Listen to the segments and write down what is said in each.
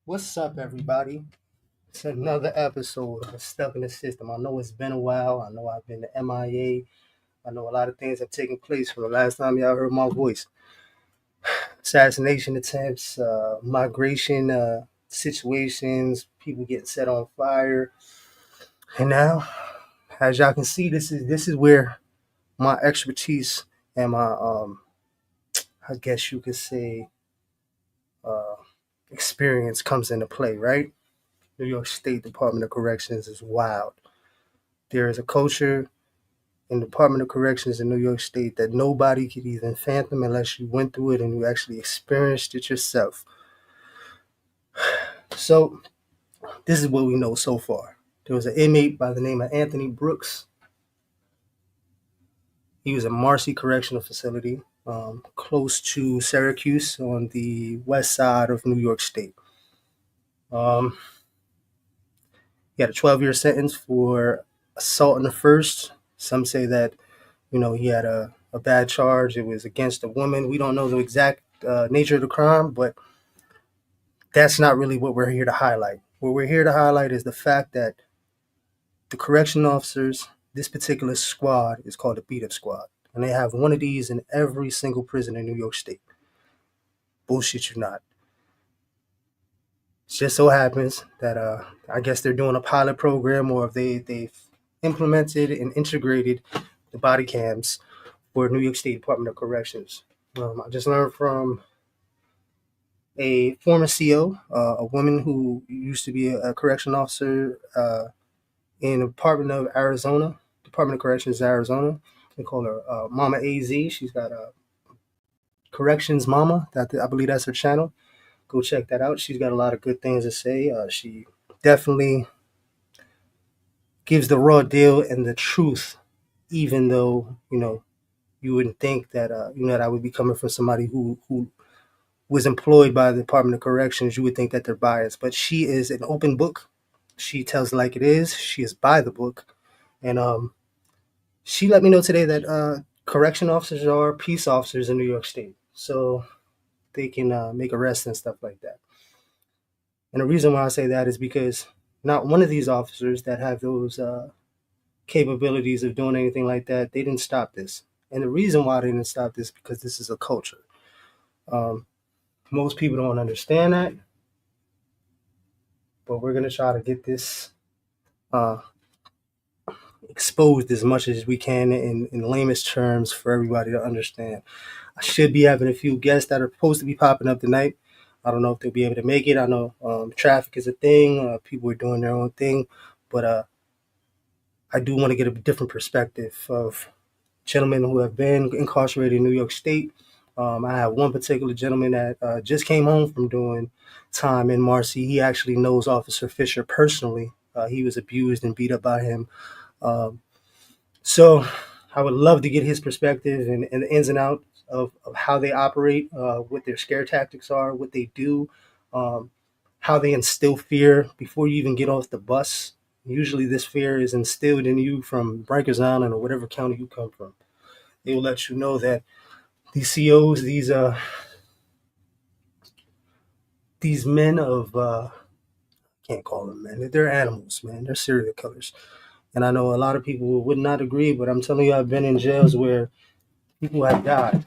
What's up, everybody? It's another episode of Stuck in the System. I know it's been a while. I know I've been to MIA. I know a lot of things have taken place from the last time y'all heard my voice. Assassination attempts, migration situations, people getting set on fire. And now, as y'all can see, this is where my expertise and my I guess you could say uh, experience comes into play, right? New York State Department of Corrections is wild. There is a culture in the Department of Corrections in New York State that nobody could even fathom unless you went through it and you actually experienced it yourself. So, this is what we know so far. There was an inmate by the name of Anthony Brooks. He was in Marcy Correctional Facility, close to Syracuse on the west side of New York State. He had a 12-year sentence for assault in the first. Some say that he had a bad charge. It was against a woman. We don't know the exact nature of the crime, but that's not really what we're here to highlight. What we're here to highlight is the fact that the correction officers, this particular squad is called the Beat Up Squad. And they have one of these in every single prison in New York State. Bullshit you not. It just so happens that I guess they're doing a pilot program, or if they've implemented and integrated the body cams for New York State Department of Corrections. I just learned from a former CO, a woman who used to be a correction officer in the Department of Corrections, Arizona. They call her Mama AZ. She's got a Corrections Mama. I believe that's her channel. Go check that out. She's got a lot of good things to say. She definitely gives the raw deal and the truth, even though you wouldn't think that that would be coming from somebody who was employed by the Department of Corrections. You would think that they're biased, but she is an open book. She tells it like it is. She is by the book, and she let me know today that correction officers are peace officers in New York State, so they can make arrests and stuff like that. And the reason why I say that is because not one of these officers that have those capabilities of doing anything like that, they didn't stop this. And the reason why they didn't stop this is because this is a culture. Most people don't understand that, but we're going to try to get this exposed as much as we can in lamest terms for everybody to understand. I should be having a few guests that are supposed to be popping up tonight. I don't know if they'll be able to make it. I know traffic is a thing. People are doing their own thing, but I do want to get a different perspective of gentlemen who have been incarcerated in New York State. I have one particular gentleman that just came home from doing time in Marcy. He actually knows Officer Fisher personally. He was abused and beat up by him. So I would love to get his perspective and the ins and outs of how they operate, what their scare tactics are, what they do, how they instill fear before you even get off the bus. Usually this fear is instilled in you from Rikers Island or whatever county you come from. They will let you know that these COs, these men of, can't call them men, they're animals, man. They're serial killers. And I know a lot of people would not agree, but I'm telling you, I've been in jails where people have died.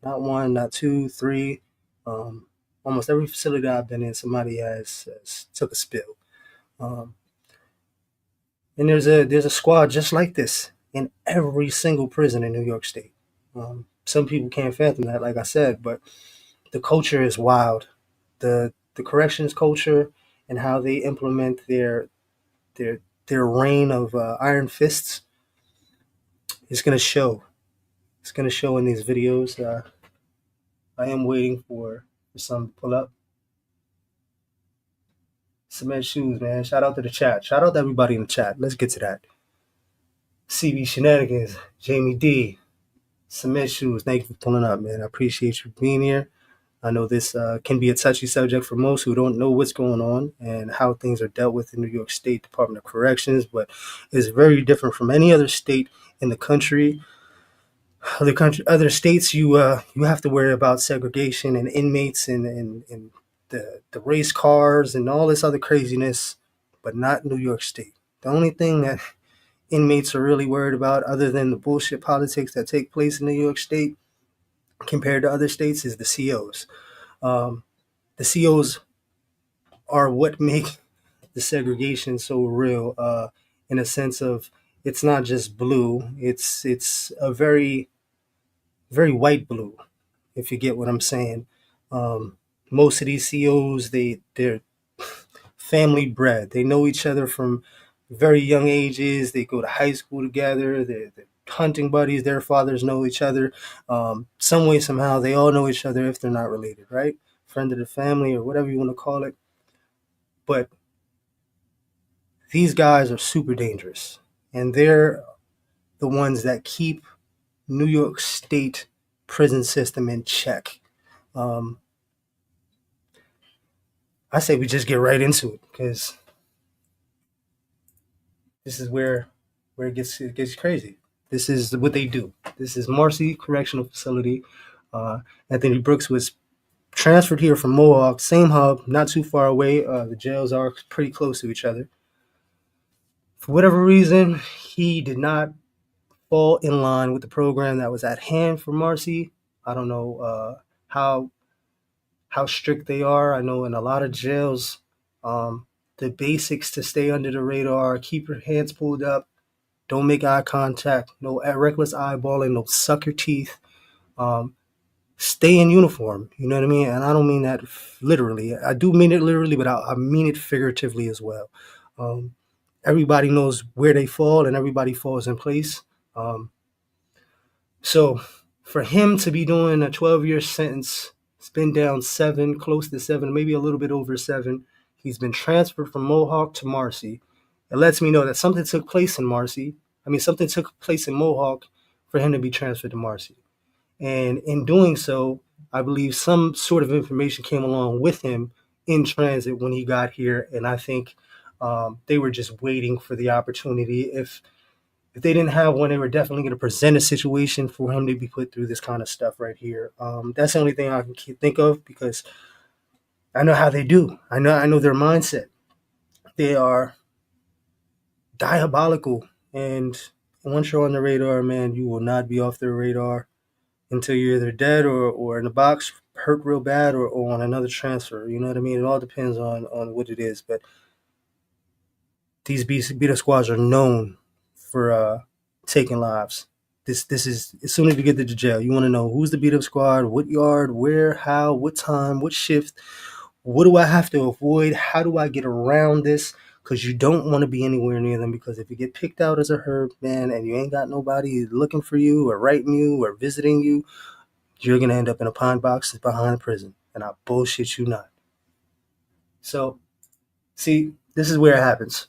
Not one, not two, three. Almost every facility I've been in, somebody has took a spill. And there's a squad just like this in every single prison in New York State. Some people can't fathom that, like I said, but the culture is wild. The corrections culture and how they implement their reign of iron fists is going to show. It's going to show in these videos. I am waiting for some to pull up. Cement shoes, man. Shout out to the chat. Shout out to everybody in the chat. Let's get to that. CB Shenanigans, Jamie D, Cement shoes. Thank you for pulling up, man. I appreciate you being here. I know this can be a touchy subject for most who don't know what's going on and how things are dealt with in New York State Department of Corrections, but it's very different from any other state in the country. Other states, you have to worry about segregation and inmates and the race cars and all this other craziness, but not New York State. The only thing that inmates are really worried about, other than the bullshit politics that take place in New York State compared to other states, is the COs. The COs are what make the segregation so real, in a sense of it's not just blue; it's a very white blue, if you get what I'm saying. Um, Most of these COs, they're family bred. They know each other from very young ages. They go to high school together. They're hunting buddies. Their fathers know each other. Some way, somehow, they all know each other if they're not related, right? Friend of the family or whatever you want to call it. But these guys are super dangerous, and they're the ones that keep New York State prison system in check. Um, I say we just get right into it because this is where it gets crazy. This is what they do. This is Marcy Correctional Facility. Uh, Anthony Brooks was transferred here from Mohawk, same hub, not too far away. The jails are pretty close to each other. For whatever reason, he did not fall in line with the program that was at hand for Marcy. I don't know how how strict they are. I know in a lot of jails, the basics to stay under the radar: keep your hands pulled up, don't make eye contact, no reckless eyeballing, no suck your teeth, um, stay in uniform. You know what I mean? And I don't mean that literally. I do mean it literally, but I mean it figuratively as well. Um, Everybody knows where they fall, and everybody falls in place. Um, So for him to be doing a 12-year sentence, it's been down seven, close to seven, maybe a little bit over seven. He's been transferred from Mohawk to Marcy. It lets me know that something took place in Marcy. I mean, something took place in Mohawk for him to be transferred to Marcy. And in doing so, I believe some sort of information came along with him in transit when he got here. And I think they were just waiting for the opportunity. If they didn't have one, they were definitely going to present a situation for him to be put through this kind of stuff right here. That's the only thing I can think of because I know how they do. I know their mindset. They are diabolical, and once you're on the radar, man, you will not be off their radar until you're either dead or in the box, hurt real bad, or on another transfer. You know what I mean? It all depends on what it is, but these beta squads are known for taking lives. This is as soon as you get to the jail, you want to know who's the beat up squad, what yard, where, how, what time, what shift, what do I have to avoid, how do I get around this? Because you don't want to be anywhere near them. Because if you get picked out as a herb, man, and you ain't got nobody looking for you or writing you or visiting you, you're gonna end up in a pine box behind a prison. And I bullshit you not. So, see, this is where it happens.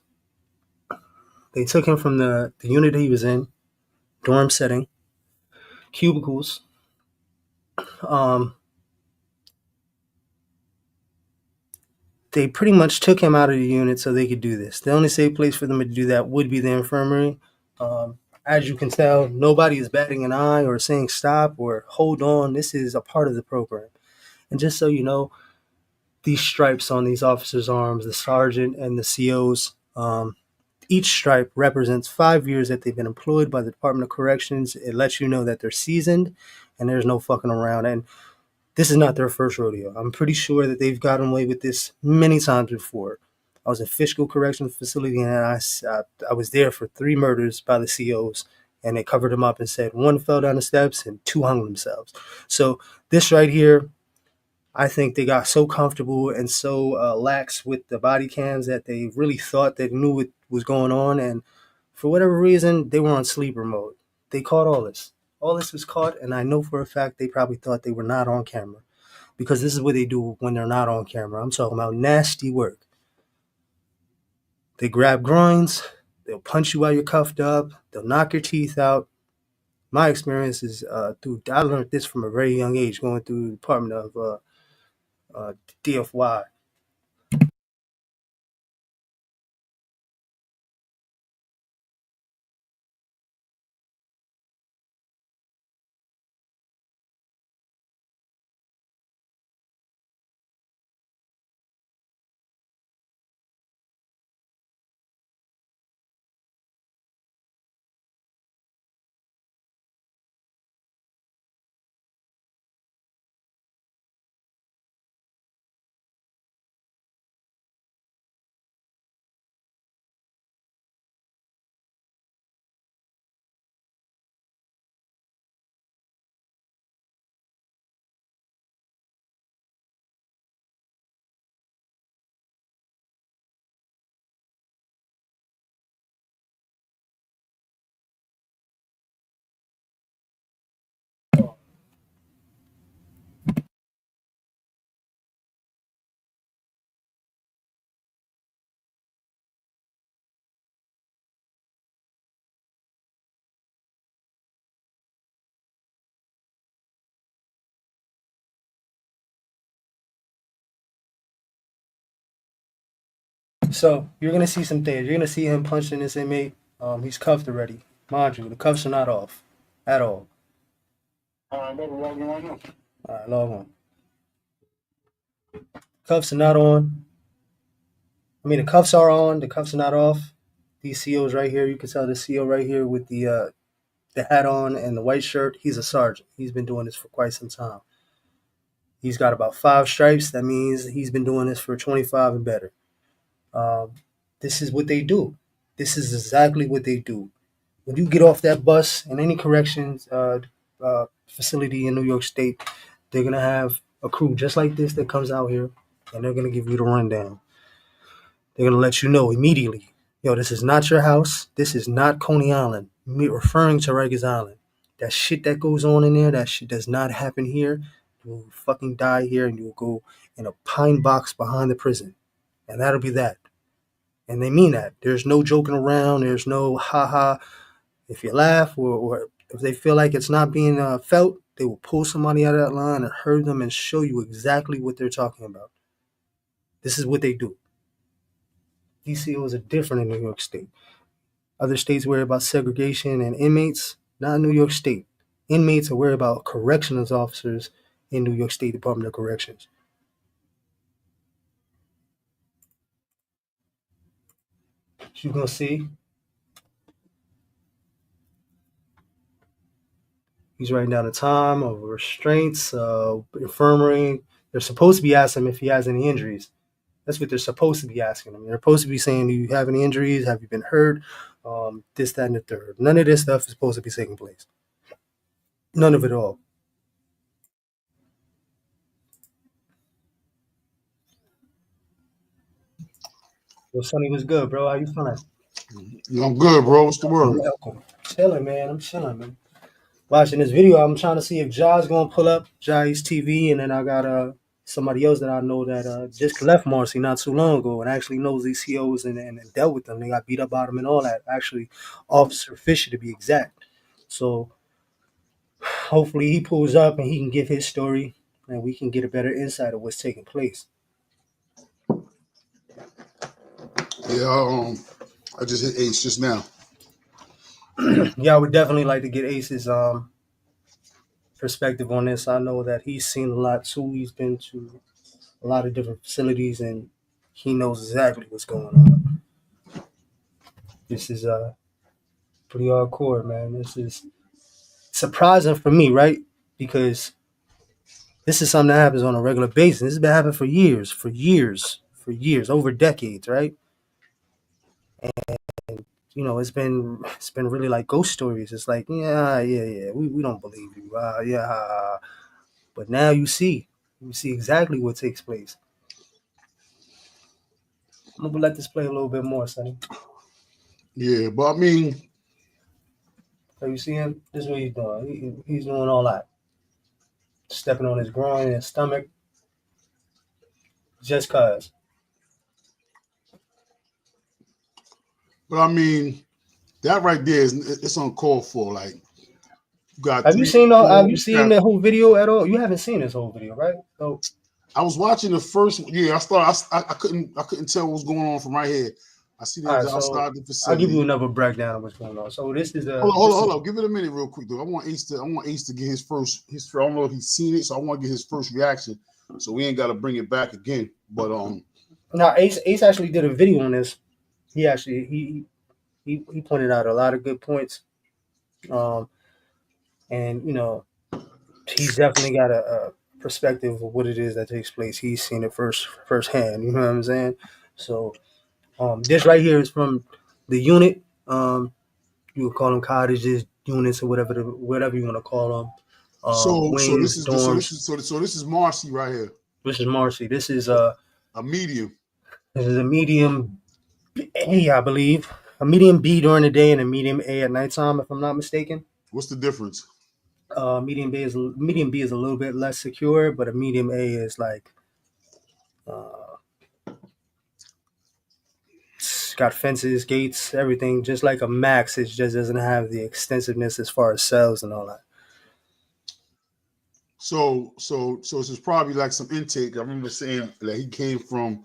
They took him from the unit he was in, dorm setting, cubicles. Um, they pretty much took him out of the unit so they could do this. The only safe place for them to do that would be the infirmary. As you can tell, nobody is batting an eye or saying stop or hold on. This is a part of the program. And just so you know, these stripes on these officers' arms, the sergeant and the COs, each stripe represents 5 years that they've been employed by the Department of Corrections. It lets you know that they're seasoned and there's no fucking around. And this is not their first rodeo. I'm pretty sure that they've gotten away with this many times before. I was in Fishkill Correctional Facility, and I was there for 3 murders by the COs, and they covered them up and said 1 fell down the steps and 2 hung themselves. So this right here, I think they got so comfortable and so lax with the body cams that they really thought they knew what was going on, and for whatever reason, they were on sleeper mode. They caught all this. All this was caught, and I know for a fact they probably thought they were not on camera because this is what they do when they're not on camera. I'm talking about nasty work. They grab groins, they'll punch you while you're cuffed up, they'll knock your teeth out. My experience is I learned this from a very young age going through the Department of DFY. So you're gonna see some things. You're gonna see him punching this inmate. He's cuffed already. Mind you, the cuffs are not off at all. All right, log on. Cuffs are not on. I mean, the cuffs are on. The cuffs are not off. These COs right here, you can tell the CO right here with the hat on and the white shirt. He's a sergeant. He's been doing this for quite some time. He's got about 5 stripes. That means he's been doing this for 25 and better. Um, this is what they do. This is exactly what they do. When you get off that bus in any corrections facility in New York State, they're gonna have a crew just like this that comes out here, and they're gonna give you the rundown. They're gonna let you know immediately, yo, this is not your house. This is not Coney Island. Me referring to Rikers Island. That shit that goes on in there, that shit does not happen here. You will fucking die here, and you will go in a pine box behind the prison, and that'll be that. And they mean that. There's no joking around. There's no haha. If you laugh or if they feel like it's not being felt, they will pull somebody out of that line and herd them and show you exactly what they're talking about. This is what they do. These COs are different in New York State. Other states worry about segregation and inmates, not in New York State. Inmates are worried about corrections officers in New York State Department of Corrections. As you're going to see, he's writing down the time of restraints, infirmary. They're supposed to be asking him if he has any injuries. That's what they're supposed to be asking him. They're supposed to be saying, do you have any injuries? Have you been hurt? This, that, and the third. None of this stuff is supposed to be taking place. None of it all. Well, Sonny was good, bro. How you feeling? I'm good, bro. What's the word? Welcome. Chilling, man. I'm chilling, man. Watching this video, I'm trying to see if Jai's gonna pull up Jai's TV, and then I got somebody else that I know that just left Marcy not too long ago and actually knows these COs and dealt with them. They got beat up by them and all that. Actually, Officer Fisher to be exact. So hopefully he pulls up and he can give his story, and we can get a better insight of what's taking place. Yeah, I just hit Ace just now. Yeah, I would definitely like to get Ace's perspective on this. I know that he's seen a lot too. He's been to a lot of different facilities and he knows exactly what's going on. This is pretty hardcore, man. This is surprising for me, right? Because this is something that happens on a regular basis. This has been happening for years, over decades, right? And you know, it's been really like ghost stories. It's like, yeah, we don't believe you. But now you see exactly what takes place. I'm gonna let this play a little bit more, Sonny. Yeah, but I mean, So you see him? This is what he's doing. He's doing all that. Stepping on his groin and his stomach. Just cause. that right there it's uncalled for. Like, you got Have you 3 seen have you 4. seen the whole video at all? You haven't seen this whole video, right? So I was watching the first. Yeah, I couldn't tell what was going on from right here. I see all that right, so outside the I'll give facility. you another breakdown of what's going on. So this is Hold on. Give it a minute, real quick, though. I want Ace to get his first. I don't know if he's seen it, so I want to get his first reaction. So we ain't got to bring it back again. But now Ace actually did a video on this. He actually he pointed out a lot of good points. And you know, he's definitely got a perspective of what it is that takes place. He's seen it firsthand. You know what I'm saying? So this right here is from the unit. You would call them cottages, units, or whatever you want to call them. so this Wings, is dorms. this is Marcy right here. This is Marcy. This is a medium. This is a medium A, I believe. A medium B during the day and a medium A at nighttime, if I'm not mistaken. What's the difference? Medium B is a little bit less secure, but a medium A is like it's got fences, gates, everything. Just like a max, it just doesn't have the extensiveness as far as cells and all that. So this is probably like some intake. I remember saying that he came from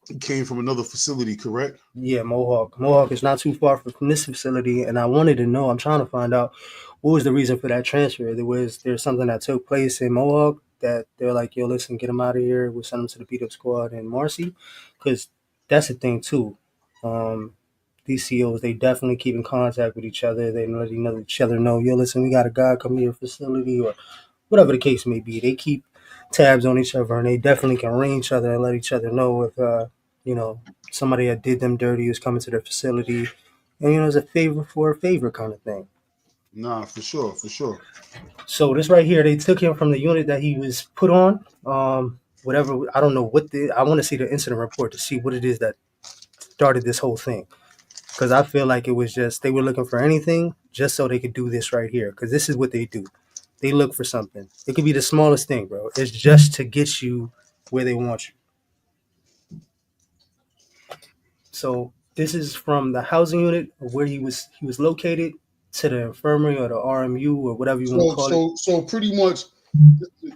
He came from another facility, correct? Yeah, Mohawk. Mohawk is not too far from this facility, and I wanted to know. I'm trying to find out what was the reason for that transfer. There's something that took place in Mohawk that they're like, yo, listen, get him out of here. We'll send him to the beat up squad in Marcy, because that's the thing too. Um, these COs, they definitely keep in contact with each other. They let each other know, yo, listen, we got a guy coming to your facility, or whatever the case may be. They keep tabs on each other, and they definitely can ring each other and let each other know if you know somebody that did them dirty is coming to their facility, and it's a favor for a favor kind of thing. Nah, for sure, for sure. So this right here, they took him from the unit that he was put on. Whatever, I don't know what the. I want to see the incident report to see what it is that started this whole thing, because I feel like it was just they were looking for anything just so they could do this right here. Because this is what they do. They look for something. It could be the smallest thing, bro. It's just to get you where they want you. So this is from the housing unit where he was located to the infirmary or the RMU or whatever you want to call it. So pretty much,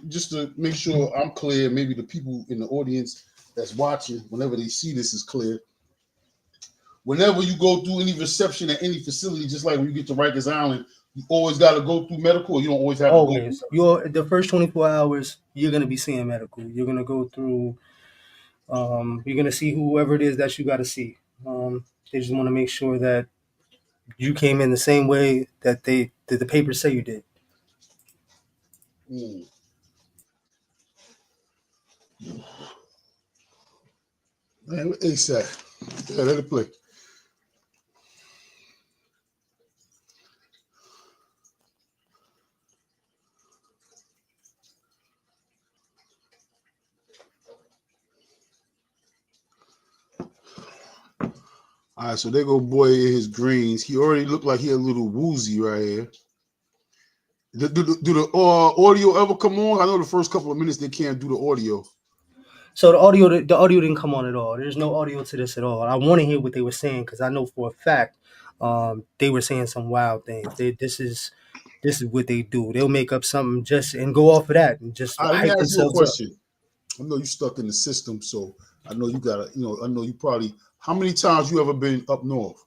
just to make sure I'm clear, maybe the people in the audience that's watching, whenever they see this is clear. Whenever you go through any reception at any facility, just like when you get to Rikers Island, you always got to go through medical, or you don't always have to go through. Always, you're the first 24 hours. You're gonna be seeing medical. You're gonna go through. You're gonna see whoever it is that you got to see. They just want to make sure that you came in the same way that the papers say you did. Mm. Man, ASAP. Yeah, let it play. All right, so there go boy in his greens. He already looked like he a little woozy right here. Do the audio ever come on? I know the first couple of minutes they can't do the audio. So the audio didn't come on at all. There's no audio to this at all. I want to hear what they were saying because I know for a fact they were saying some wild things. This is what they do. They'll make up something just and go off of that and just All right, let me hype ask you a themselves up. question. I know you stuck in the system, so I know you gotta, I know you probably. How many times you ever been up north?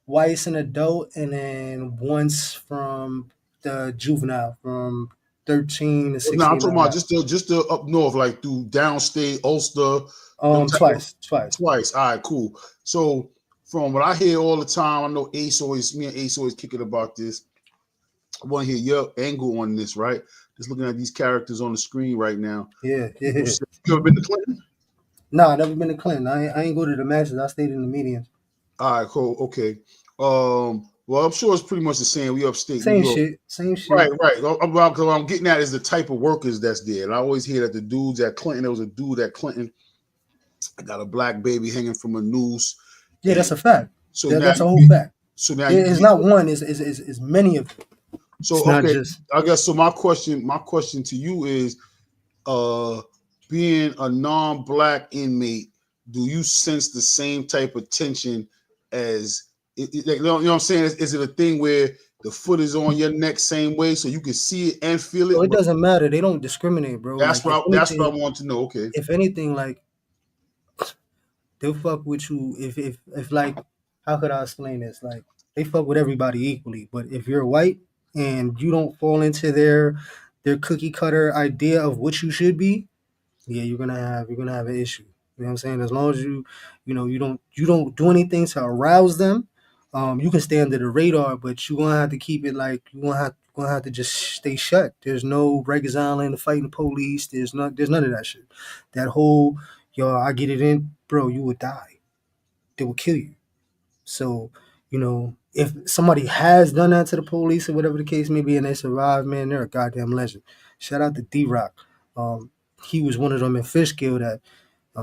Twice an adult and then once from the juvenile from 13 to Well, no, I'm 16 talking and a about half. just the up north, like through downstate, Ulster, them type of Twice. twice. All right, cool. So from what I hear all the time, I know me and Ace always kicking about this. I want to hear your angle on this, right? Just looking at these characters on the screen right now. Yeah, People yeah. say, you ever been to Clinton? Nah, I never been to Clinton. I ain't go to the matches. I stayed in the medians. All right, cool. Okay. Well, I'm sure it's pretty much the same. We upstate New Same York. shit. Same Right, shit. right. What I'm getting at is the type of workers that's there. And I always hear that the dudes at Clinton, there was a dude at Clinton that got a black baby hanging from a noose. Yeah, And that's a fact. so now That's a you whole get, fact. so now you It's get, not one. It's many of them. It's so not okay. just. I guess so. My question to you is, uh, being a non-black inmate, do you sense the same type of tension as like, you know what I'm saying? Is it a thing where the foot is on your neck same way so you can see it and feel So it? it But doesn't matter. They don't discriminate, bro. Like that's what I want to know. Okay. like they'll fuck with you if like how could I explain this? Like they fuck with everybody equally. But if you're white and you don't fall into their cookie cutter idea of what you should be, yeah, you're gonna have an issue. You know what I'm saying? As long as you don't do anything to arouse them, you can stay under the radar, but you're gonna have to keep it like you're gonna have to just stay shut. There's no Rikers Island fighting the police. There's none of that shit. That whole I get it in, bro, you would die. They will kill you. So, if somebody has done that to the police or whatever the case may be and they survive, man, they're a goddamn legend. Shout out to D Rock. Um, he was one of them in Fishkill that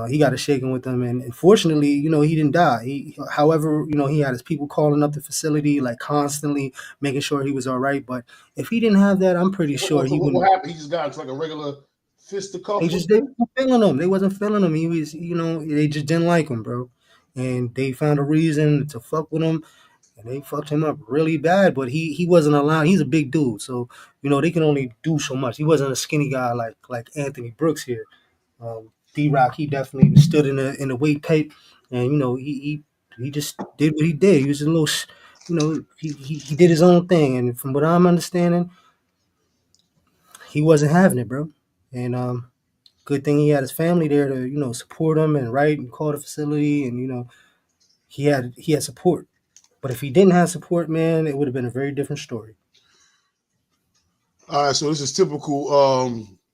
he got a shaking with them, and fortunately, he didn't die. However, he had his people calling up the facility like constantly, making sure he was all right. But if he didn't have that, I'm pretty sure he What wouldn't. happened? He just got into like a regular They fisticuff with just they them? wasn't feeling him. They wasn't feeling him. He was, they just didn't like him, bro. And they found a reason to fuck with him, and they fucked him up really bad. But he wasn't allowed. He's a big dude, so they can only do so much. He wasn't a skinny guy like Anthony Brooks here. D-Rock, he definitely stood in the weight pipe, and he just did what he did. He was a little, he did his own thing, and from what I'm understanding, he wasn't having it, bro. And good thing he had his family there to support him and write and call the facility, and he had support. But if he didn't have support, man, it would have been a very different story. All right, so this is typical.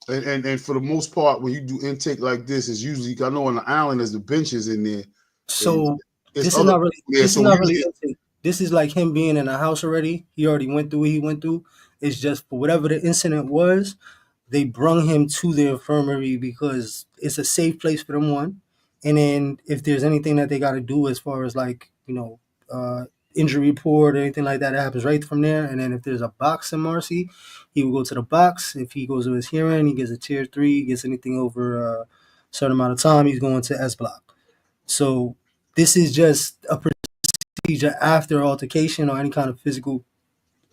And for the most part, when you do intake like this, it's usually I know on the island there's the benches in there, and So it's this is other not really people there. this is So not really usually, intake. This is like him being in a house already. He already went through what he went through. It's just for whatever the incident was, they brung him to the infirmary because it's a safe place for them, one. And then if there's anything that they got to do as far as like uh, injury report or anything like that, it happens right from there. And then if there's a box in Marcy, he will go to the box. If he goes to his hearing, he gets a tier 3. He gets anything over a certain amount of time, he's going to S block. So this is just a procedure after altercation or any kind of physical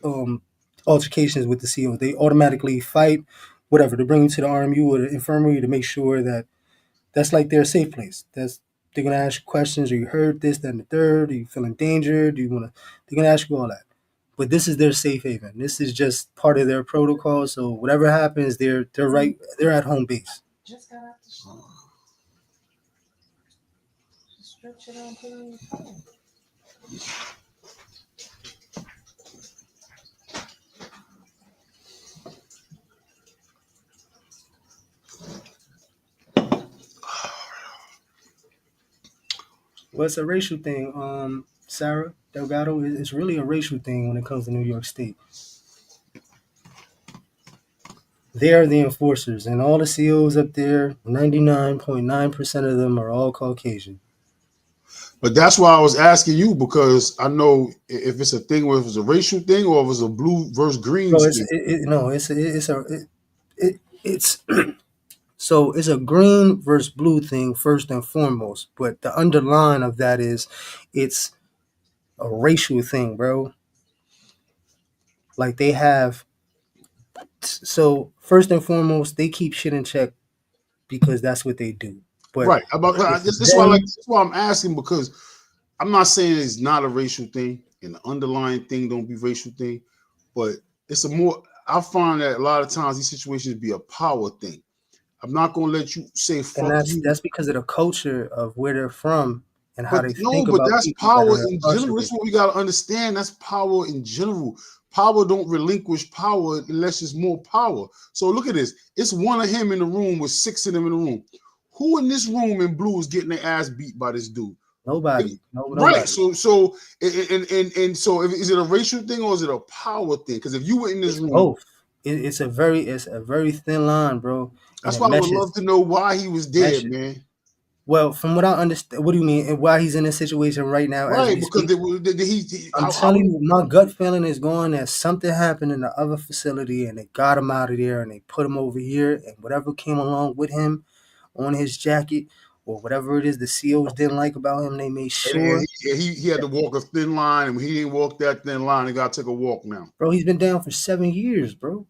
um, altercations with the SEALs. They automatically fight, whatever, to bring you to the RMU or the infirmary to make sure that that's like their safe place. They're gonna ask you questions. Are you hurt? This, that, and the third. Are you feeling danger? Do you wanna? They're gonna ask you all that. But this is their safe haven. This is just part of their protocol. So whatever happens, they're right. They're at home base. Just got out the shower. Stretch it out, put it on your phone. Well, it's a racial thing. Sarah Delgado, it's really a racial thing when it comes to New York State. They are the enforcers, and all the COs up there, 99.9% of them are all Caucasian. but that's why I was asking you because I know if it's a thing where if it's a racial thing or if it's a blue versus green Bro, thing. no, it's so it's a green versus blue thing first and foremost, but the underline of that is it's a racial thing, bro. Like they have, so first and foremost, they keep shit in check because that's what they do. But Right. About if this why them, this is why I'm asking because I'm not saying it's not a racial thing and the underlying thing don't be racial thing, but it's a more I find that a lot of times these situations be a power thing. I'm not gonna let you say and fuck that's you. that's because of the culture of where they're from and how But they no, think but about that's people that power are in general. That's incarcerated. what we gotta understand. That's power in general. Power don't relinquish power unless it's more power. So look at this. It's one of him in the room with 6 of them in the room. Who in this room in blue is getting their ass beat by this dude? Nobody, no, Right. nobody. And so is it a racial thing or is it a power thing? Because if you were in this It's room, both. It's a very thin line, bro, and that's it why I would love meshes. to know why he was dead, Meshes. man. Well, from what I understand, what do you mean? And why he's in this situation right now as Right, we because speak? I'm how telling you, my gut feeling is going that something happened in the other facility, and they got him out of there, and they put him over here, and whatever came along with him on his jacket or whatever it is the COs didn't like about him, they made and sure. he had to walk a thin line, and when he didn't walk that thin line, he got to take a walk now. Bro, he's been down for 7 years, bro.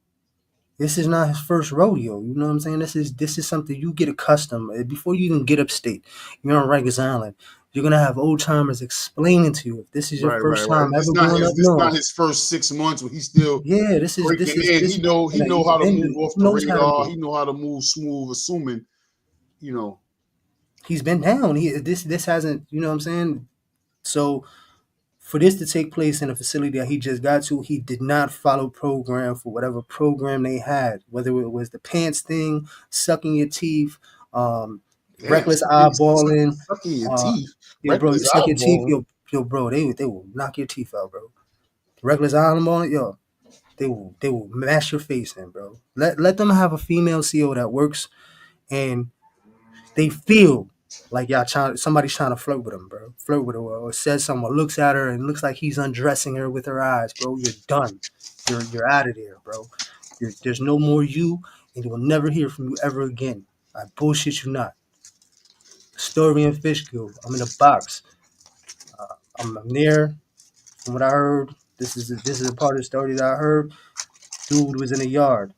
This is not his first rodeo. You know what I'm saying? This is something you get accustomed before you even get upstate. You're on Rikers Island. You're gonna have old timers explaining to you if this is your Right, right, first right. time ever going up This not north. his first 6 months when he's still Yeah, this is this breaking is in. this is He something that know he's how to been move doing. off He the knows how to radar. move. He know how to move smooth, assuming you know. He's been down. This hasn't. You know what I'm saying? So for this to take place in a facility that he just got to, he did not follow program for whatever program they had, whether it was the pants thing, sucking your teeth, um, Damn, reckless eyeballing. sucking your Uh, teeth, bro, you reckless suck your teeth, eyeball. yo, bro, they will knock your teeth out, bro. Reckless eyeballing, yo, they will mash your face in, bro. Let them have a female CO that works and they feel like somebody's trying to flirt with him, bro. Flirt with her or says something, or looks at her and looks like he's undressing her with her eyes, bro. You're done. You're out of there, bro. There's no more you, and you will never hear from you ever again. I bullshit you not. Story in Fishkill. I'm in a box. I'm there. From what I heard, this is a part of the story that I heard. Dude was in a yard.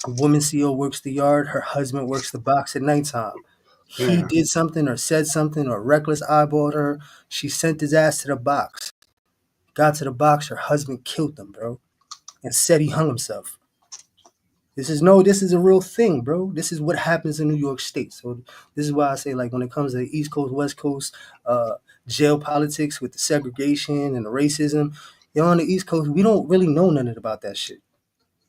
The woman CO works the yard. Her husband works the box at nighttime. He did something or said something or reckless eyeballed her. She sent his ass to the box. Got to the box, her husband killed him, bro, and said he hung himself. This is a real thing, bro. This is what happens in New York State. So this is why I say, like, when it comes to the East Coast, West Coast, jail politics with the segregation and the racism, on the East Coast, we don't really know nothing about that shit.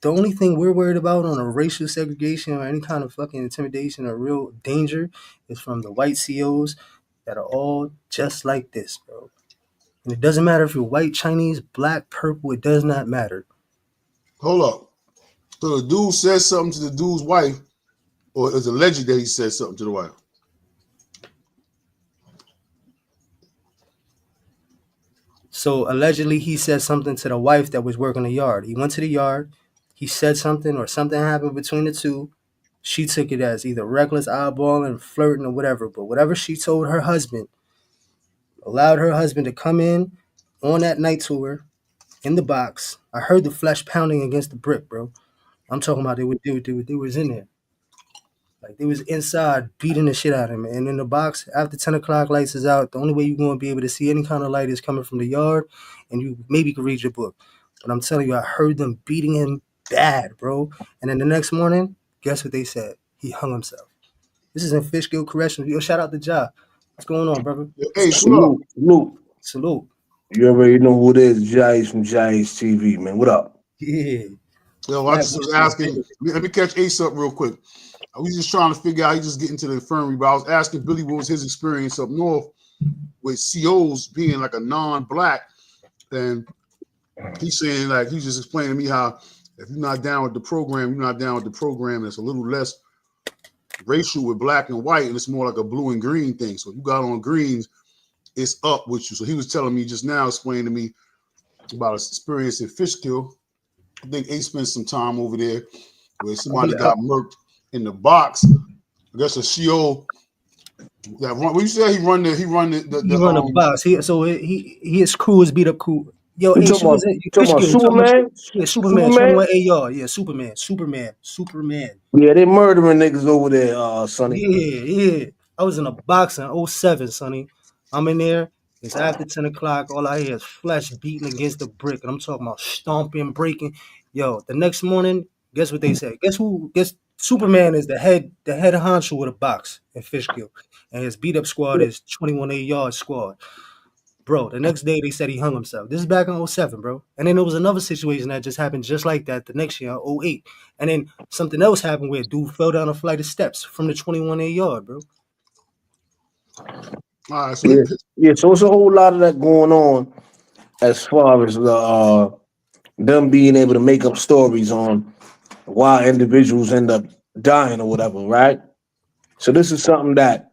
The only thing we're worried about on a racial segregation or any kind of fucking intimidation or real danger is from the white COs that are all just like this, bro. And it doesn't matter if you're white, Chinese, black, purple, it does not matter. Hold up. So the dude said something to the dude's wife, or it's alleged that he said something to the wife. So allegedly he said something to the wife that was working the yard. He went to the yard, he said something or something happened between the two. She took it as either reckless eyeballing, flirting, or whatever. But whatever she told her husband allowed her husband to come in on that night tour in the box. I heard the flesh pounding against the brick, bro. I'm talking about they was in there. Like they was inside beating the shit out of him. And in the box, after 10 o'clock lights is out, the only way you're gonna be able to see any kind of light is coming from the yard, and you maybe could read your book. But I'm telling you, I heard them beating him bad, bro. And then the next morning, guess what they said? He hung himself. This is in Fishkill Correctional. Yo, shout out to Ja. What's going on, brother? Hey, what up? Salute. Salute. You already know who it is. Jace from Jace TV, man. What up? Yeah. Yo, I just was asking. Let me catch Ace up real quick. I was just trying to figure out. He just getting to the infirmary, but I was asking Billy what was his experience up north with COs being like a non-black, and he's saying like he's just explaining to me how if you're not down with the program, you're not down with the program. It's a little less racial with black and white, and it's more like a blue and green thing. So if you got on greens, it's up with you. So he was telling me just now, explaining to me about his experience in Fishkill. I think Ace spent some time over there where somebody got murked in the box. I guess a CO that run. What you said he run the box. His crew is beat up crew. Yo, You Ace, talking you was about, in you talking about Fishkill. Superman? Yeah, Superman, Superman? 21 AR. Yeah, Superman. Yeah, they murdering niggas over there, Sonny. Yeah. I was in a box in 07, Sonny. I'm in there. It's after 10 o'clock. All I hear is flesh beating against the brick. And I'm talking about stomping, breaking. Yo, the next morning, guess what they said? Guess Superman is the head honcho with a box in Fishkill. And his beat up squad is 21 AR squad. Bro, the next day they said he hung himself. This is back in 07, bro. And then there was another situation that just happened just like that the next year, 08. And then something else happened where a dude fell down a flight of steps from the 21A yard, bro. All right, so Yeah, so it's a whole lot of that going on as far as them being able to make up stories on why individuals end up dying or whatever, right? So this is something that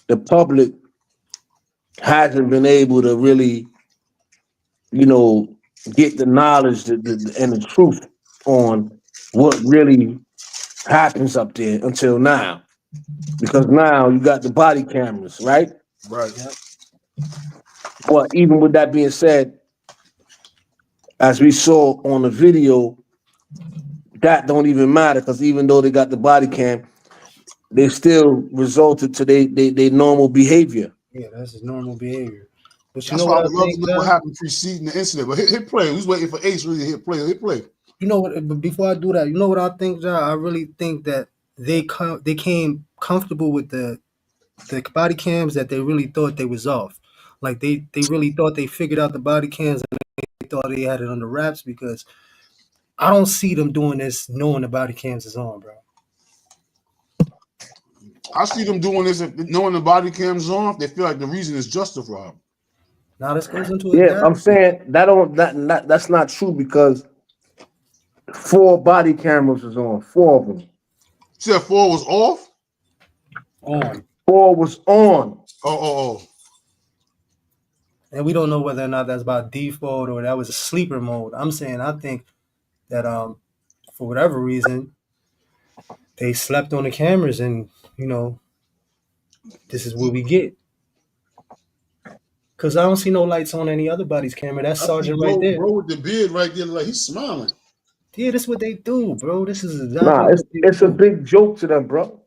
the public hasn't been able to really, get the knowledge and the truth on what really happens up there until now. Because now you got the body cameras, right? right. Yep. But even with that being said, as we saw on the video, that don't even matter because even though they got the body cam, they still resulted to they normal behavior. Yeah, that's his normal behavior. But you That's know why what I I would love to think, know what John? happened preceding the incident. But hit play. We was waiting for Ace really to hit play. Hit play. You know what? But before I do that, you know what I think, John? I really think that they came comfortable with the body cams that they really thought they was off. Like they really thought they figured out the body cams and they thought they had it under wraps because I don't see them doing this knowing the body cams is on, bro. I see them doing this knowing the body cam's on. They feel like the reason is justified. Now this goes into Yeah, I'm exactly. saying that's not true because 4 body cameras is on, 4 of them. You said 4 was off. On. 4 was on. Oh. And we don't know whether or not that's by default or that was a sleeper mode. I'm saying I think that for whatever reason they slept on the cameras and this is what we get. Cause I don't see no lights on any other body's camera. That's I see Sergeant right there. bro with the beard right there, like he's smiling. Yeah, this is what they do, bro. This is exactly Nah, what they it's a do. big joke to them, bro.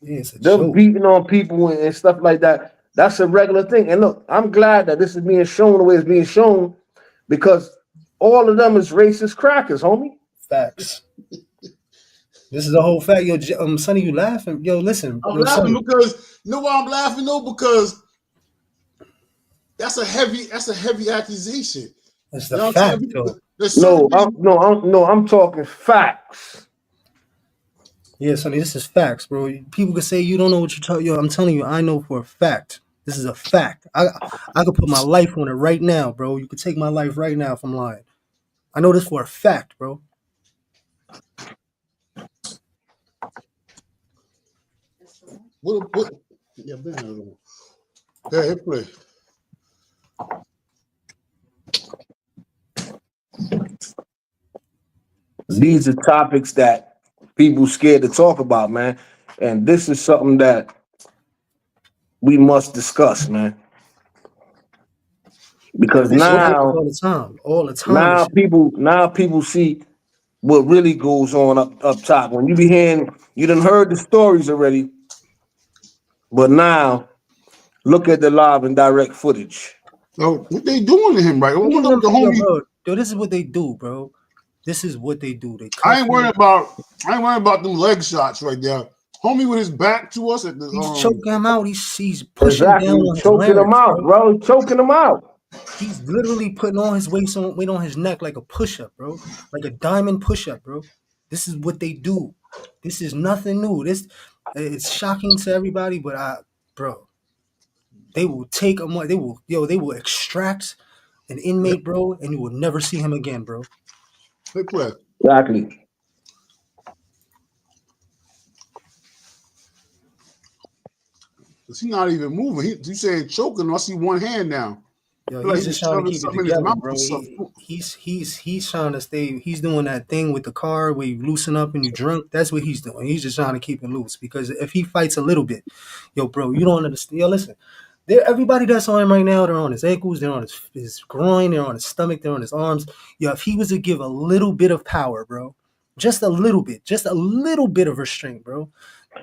Yeah, it's a Them joke. beating on people and stuff like that. That's a regular thing. And look, I'm glad that this is being shown the way it's being shown because all of them is racist crackers, homie. Facts. This is the whole fact. Yo, Sonny, you laughing? Yo, listen, I'm yo, laughing Sonny. because you know why I'm laughing though? Because that's a heavy accusation. It's You the know what I'm saying? fact, though. There's certain No, things. I'm talking facts. Yeah, Sonny, this is facts, bro. People can say you don't know what you're talking. Yo, I'm telling you, I know for a fact. This is a fact. I could put my life on it right now, bro. You could take my life right now if I'm lying. I know this for a fact, bro. What? Yeah, man. Yeah, hit play. These are topics that people scared to talk about, man. And this is something that we must discuss, man. Because This shit happens now, all the time. All the time, this now shit. people, now people see what really goes on up top. When you be hearing, you done heard the stories already, but now look at the live and direct footage. So what they doing to him, right? I Leave wonder them, what the yo, homie. bro. Yo, this is what they do, bro. This is what they do. They I cuff ain't worried him. about. I ain't worried about them leg shots right there. Homie with his back to us at the He's choking him out. He's pushing down Exactly, on his choking them larynx, out, bro. bro. Choking them out. He's literally putting on his weight on his neck like a push-up, bro. Like a diamond push-up, bro. This is what they do. This is nothing new. This it's shocking to everybody, but bro, they will take him. They will extract an inmate, bro, and you will never see him again, bro. They play. Exactly. Cause he not even moving. You saying choking? I see one hand now. Yo, I feel like he's he was just trying to shoving keep it something in his together, mouth or bro. something. He's trying to stay. He's doing that thing with the car where you loosen up and you drunk. That's what he's doing. He's just trying to keep it loose because if he fights a little bit, yo, bro, you don't understand. Yo, listen, everybody that's on him right now, they're on his ankles, they're on his groin, they're on his stomach, they're on his arms. Yo, if he was to give a little bit of power, bro, just a little bit of restraint, bro.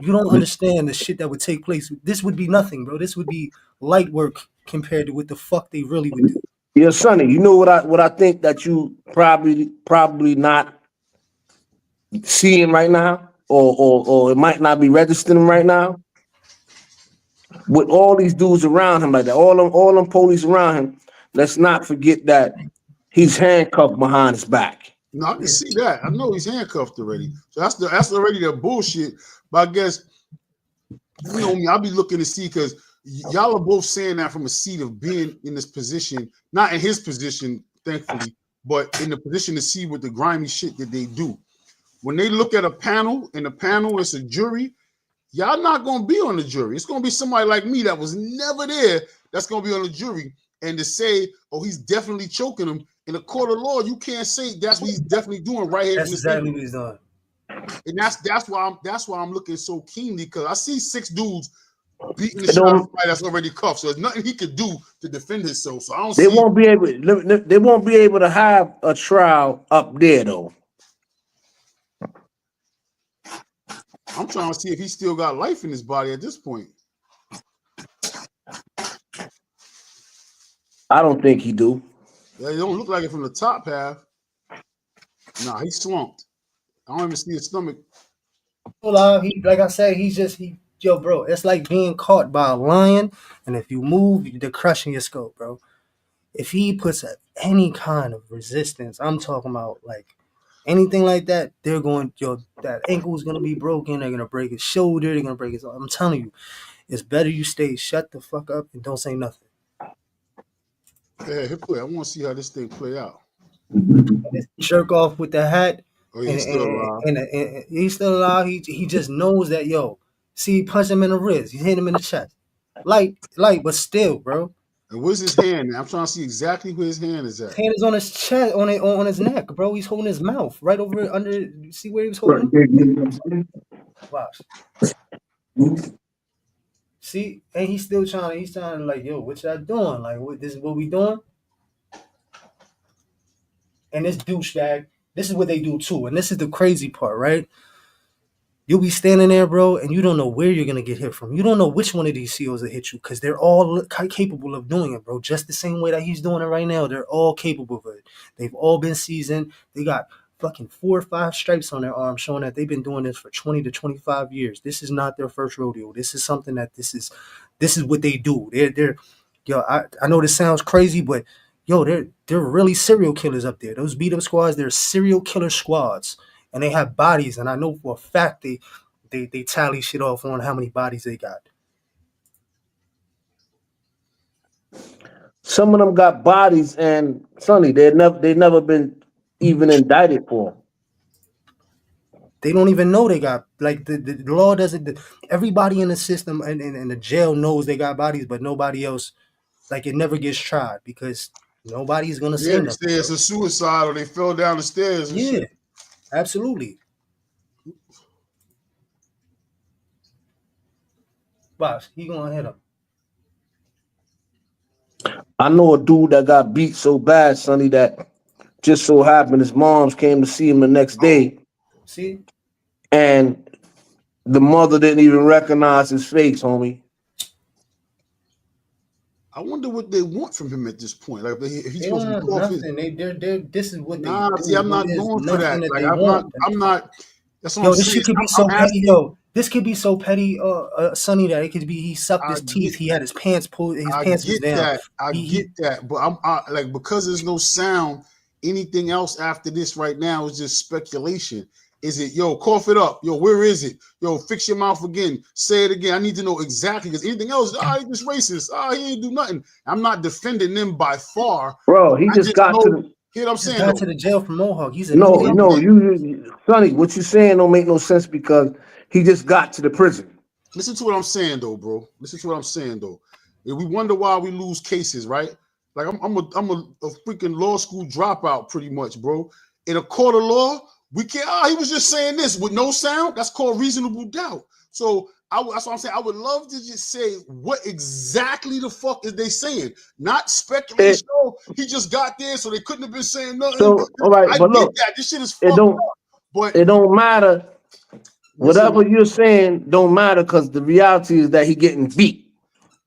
You don't understand the shit that would take place. This would be nothing, bro. This would be light work compared to what the fuck they really would do. Yeah, Sonny, you know what I think that you probably not seeing right now, or it might not be registering right now. With all these dudes around him like that, all them police around him, let's not forget that he's handcuffed behind his back. No, I can Yeah. see that. I know he's handcuffed already. So that's already the bullshit. But I guess you know me. I'll be looking to see because y'all are both saying that from a seat of being in this position, not in his position, thankfully, but in the position to see what the grimy shit that they do. When they look at a panel, and the panel is a jury, y'all not gonna be on the jury. It's gonna be somebody like me that was never there that's gonna be on the jury. And to say, oh, he's definitely choking him in a court of law, you can't say that's what he's definitely doing right here from That's this exactly interview. what he's doing. And that's why I'm looking so keenly because I see 6 dudes beating the It shit out of don't, somebody that's already cuffed. So there's nothing he could do to defend himself. So I don't they see. won't be able. They won't be able to have a trial up there though. I'm trying to see if he still got life in his body at this point. I don't think he do. Yeah, it don't look like it from the top half. Nah, he's slumped. I don't even see his stomach. He, like I said, yo, bro. It's like being caught by a lion, and if you move, they're crushing your skull, bro. If he puts up any kind of resistance, I'm talking about like anything like that, they're going, yo, that ankle's gonna be broken. They're gonna break his shoulder. They're gonna break his. I'm telling you, it's better you stay shut the fuck up and don't say nothing. Yeah, he'll play. I want to see how this thing play out. This jerk off with the hat, Oh, yeah, he's still alive. and he's still alive. He just knows that, yo. See, he punched him in the wrist. He hit him in the chest. Light, but still, bro. And where's his hand? I'm trying to see exactly where his hand is His at. hand is on his chest, on his neck, bro. He's holding his mouth right over under. You see where he was holding him? Watch. See, and he's still trying. He's trying to like, yo, what y'all doing? Like, what? This is what we doing? And this douchebag. This is what they do too. And this is the crazy part, right? You'll be standing there, bro, and you don't know where you're gonna get hit from. You don't know which one of these SEALs will hit you because they're all capable of doing it, bro. Just the same way that he's doing it right now. They're all capable of it. They've all been seasoned. They got fucking 4 or 5 stripes on their arm, showing that they've been doing this for 20 to 25 years. This is not their first rodeo. This is something that this is what they do. They're yo. I know this sounds crazy, but yo, they're really serial killers up there. Those beat up squads, they're serial killer squads, and they have bodies. And I know for a fact they tally shit off on how many bodies they got. Some of them got bodies, and Sonny, they never been even indicted for 'em. They don't even know they got like the law doesn't. Everybody in the system and in the jail knows they got bodies, but nobody else. Like it never gets tried because nobody's gonna Yeah, say they nothing. say it's a suicide or they fell down the stairs and Yeah, shit. absolutely. Boss, he gonna hit him. I know a dude that got beat so bad, Sonny, that just so happened his moms came to see him the next day, See, and the mother didn't even recognize his face, homie. I wonder what they want from him at this point. Like if he's they supposed don't to be want coughing. nothing. They're this is what they Nah, see, do. I'm not There's going for nothing that. that Like they want. I'm not. That's what I'm Yo, this saying. shit could be I'm so petty, asking. yo. This could be so petty, Sonny, that it could be he sucked I his teeth. get, He had his pants pulled. His I pants was get down. that. I get He that. But like because there's no sound. Anything else after this right now is just speculation. Is it yo cough it up? Yo, where is it? Yo, fix your mouth again. Say it again. I need to know exactly because anything else, he just racist. He ain't do nothing. I'm not defending them by far. Bro, he I just just got to know. the Hear what I'm just saying got though. to the jail from Mohawk. He's a You no, see what newly I'm no, saying? Sonny, what you saying don't make no sense because he just got to the prison. Listen to what I'm saying though, bro. Listen to what I'm saying though. We wonder why we lose cases, right? Like I'm a freaking law school dropout, pretty much, bro. In a court of law, we can't. He was just saying this with no sound. That's called reasonable doubt. So that's what I'm saying. I would love to just say what exactly the fuck is they saying, not It, speculation. Oh, he just got there, so they couldn't have been saying nothing. so all right, I but get look, that. This shit is it fucked don't up. But it don't matter. listen, Whatever you're saying don't matter because the reality is that he getting beat.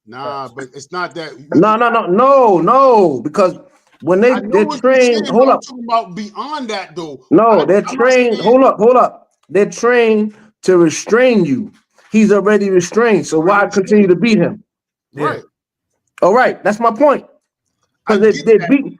nah, but it's not that. No, because when I know they're what you're trained, saying, but hold I'm up. talking about beyond that, though. No, they're I'm not trained. saying Hold up. They're trained to restrain you. He's already restrained. So already why continue restrained. to beat him? yeah. Right. All right, that's my point. I Because get that.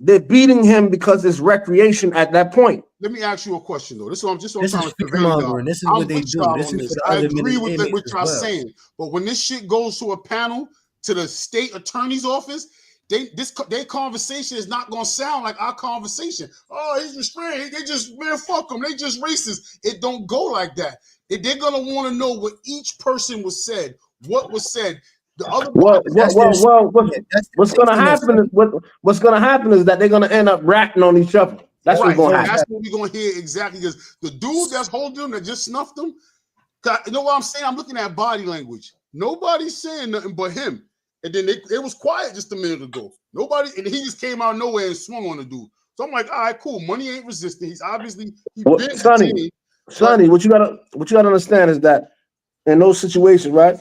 they're beating him because it's recreation at that point. Let me ask you a question, though. This is what I'm This is trying to fear convey to y'all. mongering. This is what I'm they with do. y'all This on is for this. the I other agree with inmates what as y'all well. saying. But when this shit goes to a panel, to the state attorney's office, their conversation is not gonna sound like our conversation. Oh, he's restrained. They just, man, fuck them. They just racist. It don't go like that. They're gonna want to know what each person was said, what was said. The other Well, parties, well, That's their well, well safety net. That's what's their gonna safety net, happen is Sonny. what's gonna happen is that they're gonna end up ratting on each other. That's That's what's right? what's gonna always happen. That's happened. what we're gonna hear exactly because the dude that's holding them that just snuffed them. You know what I'm saying? I'm looking at body language. Nobody's saying nothing but him. And then it was quiet just a minute ago. Nobody, and he just came out of nowhere and swung on the dude. So I'm like, all right, cool. Money ain't resisting. He's obviously Well, been detained, but Sonny, what you gotta understand is that in those situations, right?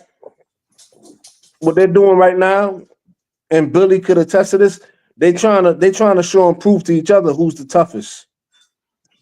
What they're doing right now, and Billy could attest to this. They trying to show and prove to each other who's the toughest.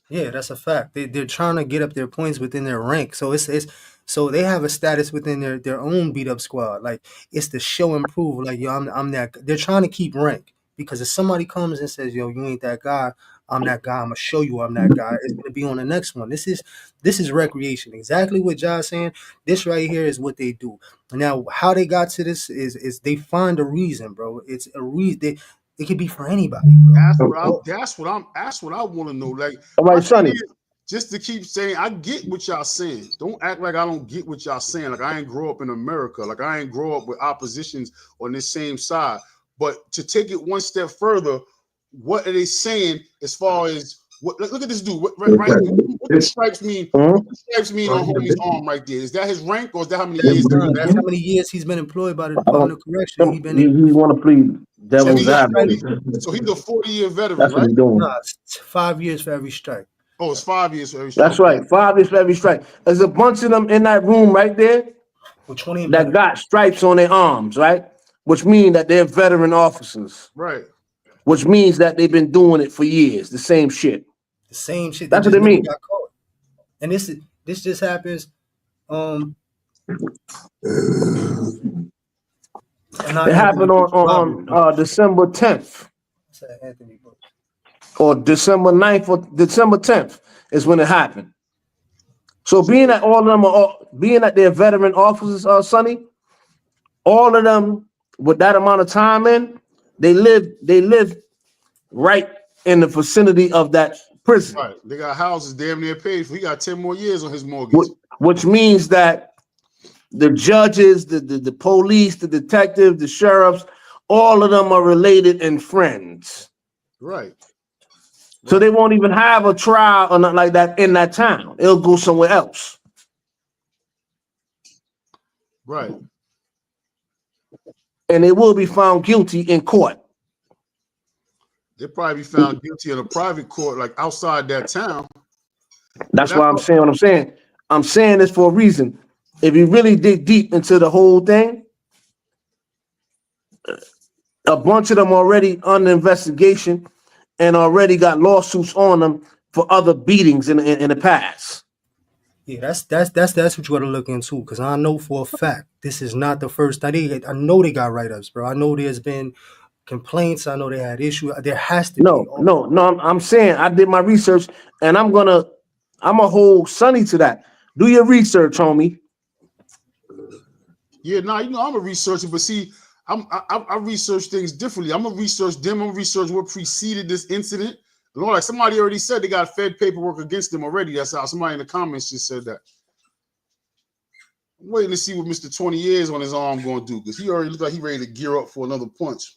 Yeah, that's a fact. They're trying to get up their points within their rank. So it's so they have a status within their own beat up squad. Like it's the show and prove. Like yo, I'm that. They're trying to keep rank because if somebody comes and says yo, you ain't that guy, I'm that guy. I'm gonna show you I'm that guy. It's gonna be on the next one. This is recreation. Exactly what John's saying. This right here is what they do. Now, how they got to this is they find a reason, bro. It's a reason. It could be for anybody, bro. that's what I want to know. Like All my right, thing Sonny. is just to keep saying, I get what y'all saying. Don't act like I don't get what y'all saying. Like I ain't grow up in America. Like I ain't grow up with oppositions on this same side. But to take it one step further, what are they saying as far as what? Look at this dude. Right here. What the stripes mean? Mhm. What the stripes mean on homie's arm right there? Is that his rank or is that how many That's years that done. he That's got? how many years he's been employed by the I Department don't. of Correction. He been in You want to plead So devil's he's a stripes. 40. advocate. So he's a 40-year veteran, That's what right? he's doing. Nah, it's 5 years for every strike. Oh, it's 5 years for every strike. That's right, 5 years for every strike. There's a bunch of them in that room right there With 20 and that better. got stripes on their arms, right? Which means that they're veteran officers. Right. Which means that they've been doing it for years, the same shit. The same shit. They That's what just it never means. got caught. And this just happens. It happened on December 10th. Anthony Brooks. Or December 9th or December 10th is when it happened. So being that all of them being that they're veteran officers, Sonny, all of them with that amount of time in, they live right in the vicinity of that prison. Right. They got houses damn near paid for. He got 10 more years on his mortgage. Which means that the judges, the police, the detectives, the sheriffs, all of them are related and friends. Right. So they won't even have a trial or nothing like that in that town. It'll go somewhere else. Right. And they will be found guilty in court. They'll probably be found guilty in a private court, like outside that town. That's why I'm saying what I'm saying. I'm saying this for a reason. If you really dig deep into the whole thing, a bunch of them already under investigation and already got lawsuits on them for other beatings in the past. Yeah, that's what you gotta look into, because I know for a fact this is not the first time. I know they got write-ups, bro. I know there's been complaints. I know they had issues. There has to be. No. I'm saying I did my research, and I'm gonna hold Sonny to that. Do your research, homie. Yeah, I'm a researcher, but see, I research things differently. I'm gonna research them. I'm gonna research what preceded this incident. Like somebody already said, they got Fed paperwork against them already. That's how somebody in the comments just said that. I'm waiting to see what Mr. 20 years on his arm going to do, because he already looks like he ready to gear up for another punch.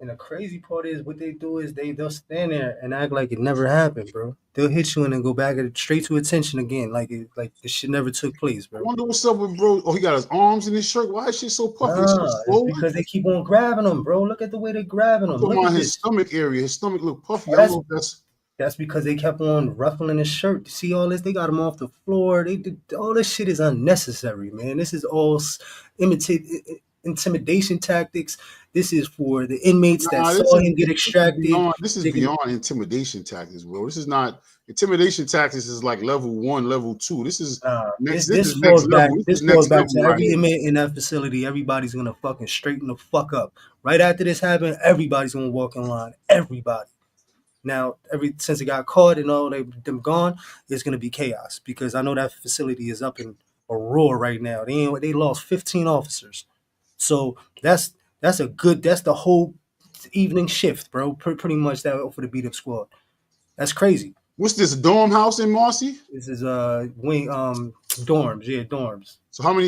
And the crazy part is, what they do is they'll stand there and act like it never happened, bro. They'll hit you and then go back straight to attention again, like this shit never took place, bro. I wonder what's up with bro. Oh, he got his arms in his shirt. Why is shit so puffy? It's because they keep on grabbing him, bro. Look at the way they're grabbing him. Look at his stomach area. His stomach look puffy. That's because they kept on ruffling his shirt. You see all this? They got him off the floor. They did all this shit is unnecessary, man. This is all intimidation tactics. This is for the inmates that saw him get extracted. This is beyond intimidation tactics, bro. This is not intimidation tactics. Is like level 1, level 2. This is this goes back to every inmate in that facility. Everybody's gonna fucking straighten the fuck up. Right after this happened, everybody's gonna walk in line. Everybody. Now, since it got caught and all them gone, it's gonna be chaos, because I know that facility is up in a roar right now. They lost 15 officers, so that's the whole evening shift, bro. Pretty much that for the beat up squad. That's crazy. What's this, dorm house in Marcy? This is dorms, yeah, dorms. So how many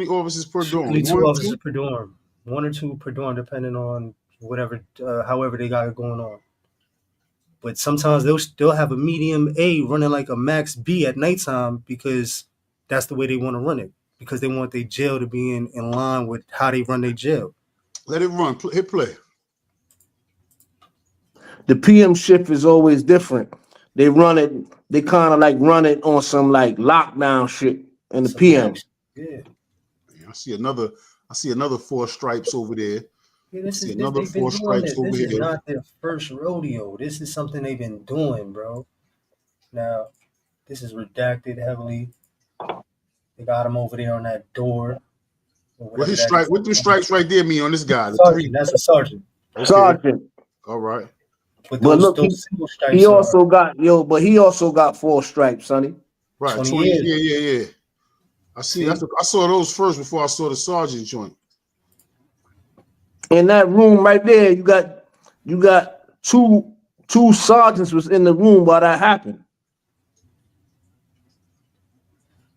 officers per dorm? Usually 2 officers per dorm, 1 or 2 per dorm, depending on whatever, however they got it going on. But sometimes they'll have a medium A running like a max B at nighttime, because that's the way they want to run it, because they want their jail to be in line with how they run their jail. Let it run. Hit play. The PM shift is always different. They run it. They kind of like run it on some like lockdown shit in the PM. Yeah. I see another 4 stripes over there. Yeah, this is not their first rodeo. This is something they've been doing, bro. Now, this is redacted heavily. They got him over there on that door. What the stripes right there mean on this guy? Sergeant, that's a sergeant. Okay. Sergeant. All right. But look, he also got 4 stripes, Sonny. Right. 20 years. Yeah. I saw those first before I saw the sergeant joint. In that room right there, you got two sergeants was in the room while that happened.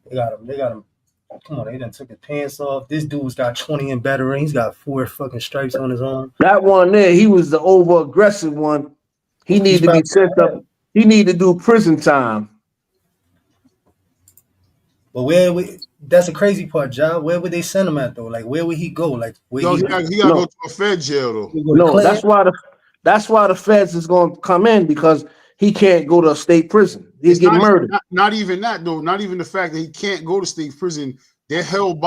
They got him. Come on, they done took his pants off. This dude's got 20 and better. He's got 4 fucking stripes on his arm. That one there, he was the over aggressive one. He needed to be sent up. He needed to do prison time. But that's the crazy part, John. Where would they send him at though? Like, where would he go? Like, he gotta go to a Fed jail though. No, that's why That's why the feds is going to come in, because he can't go to a state prison. He'll It's get murdered. not even that though. Not even the fact that he can't go to state prison. They're held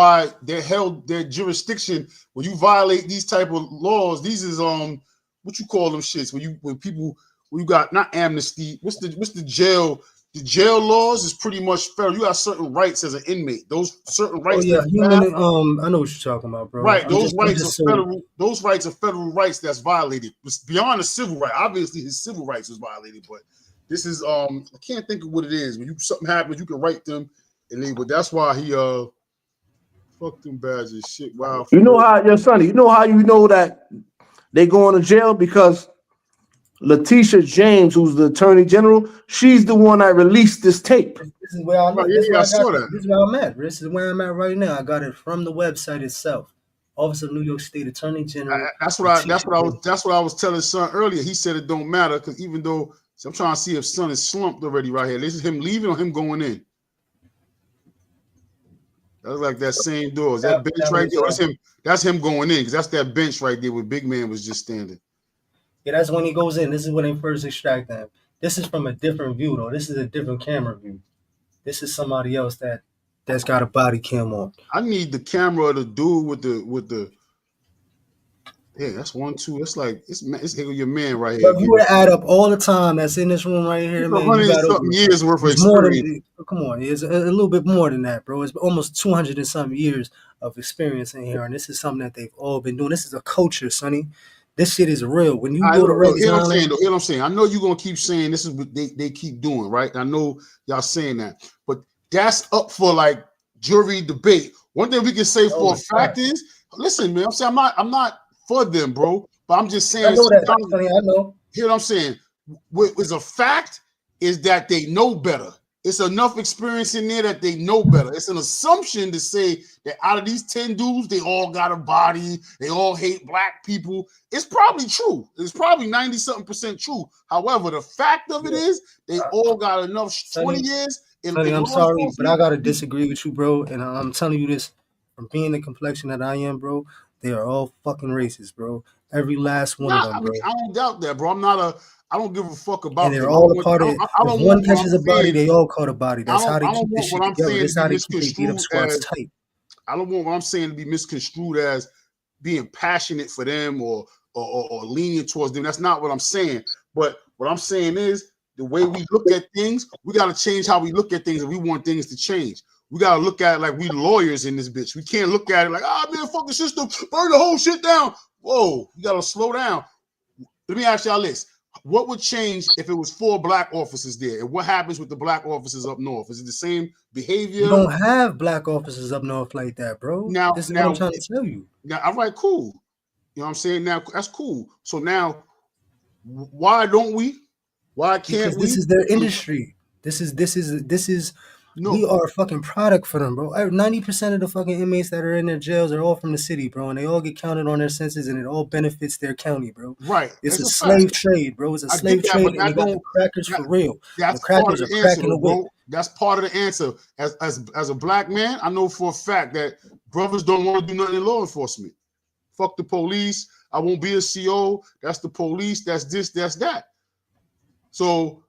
their jurisdiction. When you violate these type of laws, these is what you call them shits. When you got not amnesty. What's the jail? The jail laws is pretty much federal. You got certain rights as an inmate. Those certain Oh rights yeah, that you human. have, I know what you're talking about, bro. right? I'm just so. Those rights are federal rights that's violated. It's beyond the civil right. Obviously, his civil rights was violated, but this is I can't think of what it is. When something happens, you can write them and leave. But that's why he fuck them badges shit. Wow. You know how, your Sonny, you know that they going to jail? Because Letitia James, who's the attorney general, she's the one that released this tape. This is where I Right, live. This is where I I saw got. that. This is where I'm at. This is where I'm at right now. I got it from the website itself. Office of New York State Attorney General. That's what I was telling Son earlier. He said it don't matter because even though I'm trying to see if Son is slumped already right here. This is him leaving or him going in. That's like that same door. Is that bench right there? That's him. That's him going in because that's that bench right there where Big Man was just standing. Yeah, that's when he goes in. This is when they first extract him. This is from a different view, though. This is a different camera view. This is somebody else that's got a body cam on. I need the camera of the dude with the. Yeah, that's 1, 2. That's like it's your man right here. But if you were to add up all the time that's in this room right here, man, you got something years worth of experience. Come on, it's a little bit more than that, bro. It's almost 200 and some years of experience in here, and this is something that they've all been doing. This is a culture, Sonny. This shit is real. When you go to Rikers Island, hear what I'm saying. I know you're gonna keep saying this is what they keep doing, right? I know y'all saying that, but that's up for like jury debate. One thing we can say for a fact is, listen, man. I'm saying I'm not for them, bro. But I'm just saying. I know that, Sonny. I know. Hear what I'm saying? What is a fact is that they know better. It's enough experience in there that they know better. It's an assumption to say that out of these 10 dudes, they all got a body. They all hate black people. It's probably true. It's probably 90-something% true. However, the fact of it is they all got enough 20 years. Sonny, I'm sorry, but I got to disagree with you, bro. And I'm telling you this from being the complexion that I am, bro. They are all fucking racist, bro. Every last one of them, bro. I don't doubt that, bro. I don't give a fuck about. And they're all a part of it. If one catches a body, they all caught a body. That's how they keep this shit together. That's how they keep their beat up squads tight. I don't want what I'm saying to be misconstrued as being passionate for them or lenient towards them. That's not what I'm saying. But what I'm saying is the way we look at things, we got to change how we look at things if we want things to change. We got to look at it like we lawyers in this bitch. We can't look at it like, man, fuck the system, burn the whole shit down. Whoa, you got to slow down. Let me ask y'all this. What would change if it was 4 black officers there? And what happens with the black officers up north? Is it the same behavior? You don't have black officers up north like that, bro. This is what I'm trying to tell you. Now, all right, cool. You know what I'm saying? Now, that's cool. So now, why don't we? Why can't because this is their industry. This is we are a fucking product for them, bro. 90% of the fucking inmates that are in their jails are all from the city, bro, and they all get counted on their census, and it all benefits their county, bro. Right. It's a slave trade, bro. It's a slave trade, and they got the crackers for real. The crackers are cracking the whip. That's part of the answer. As a black man, I know for a fact that brothers don't want to do nothing in law enforcement. Fuck the police. I won't be a CO. That's the police. That's this. That's that. So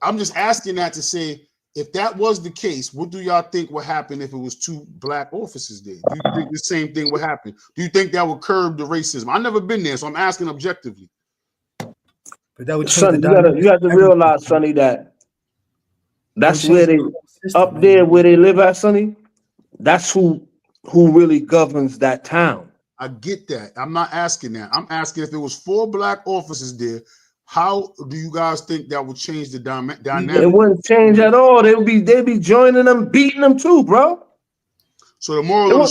I'm just asking that to say, if that was the case, what do y'all think would happen if it was 2 black officers there? Do you think the same thing would happen? Do you think that would curb the racism? I've never been there, so I'm asking objectively. But that would change Sonny, you have to realize, Sonny, that's where they up there where they live at, Sonny. That's who really governs that town. I get that. I'm not asking that. I'm asking if there was 4 black officers there, how do you guys think that would change the dynamic? It wouldn't change at all. They'd be joining them, beating them too, bro. So the moral of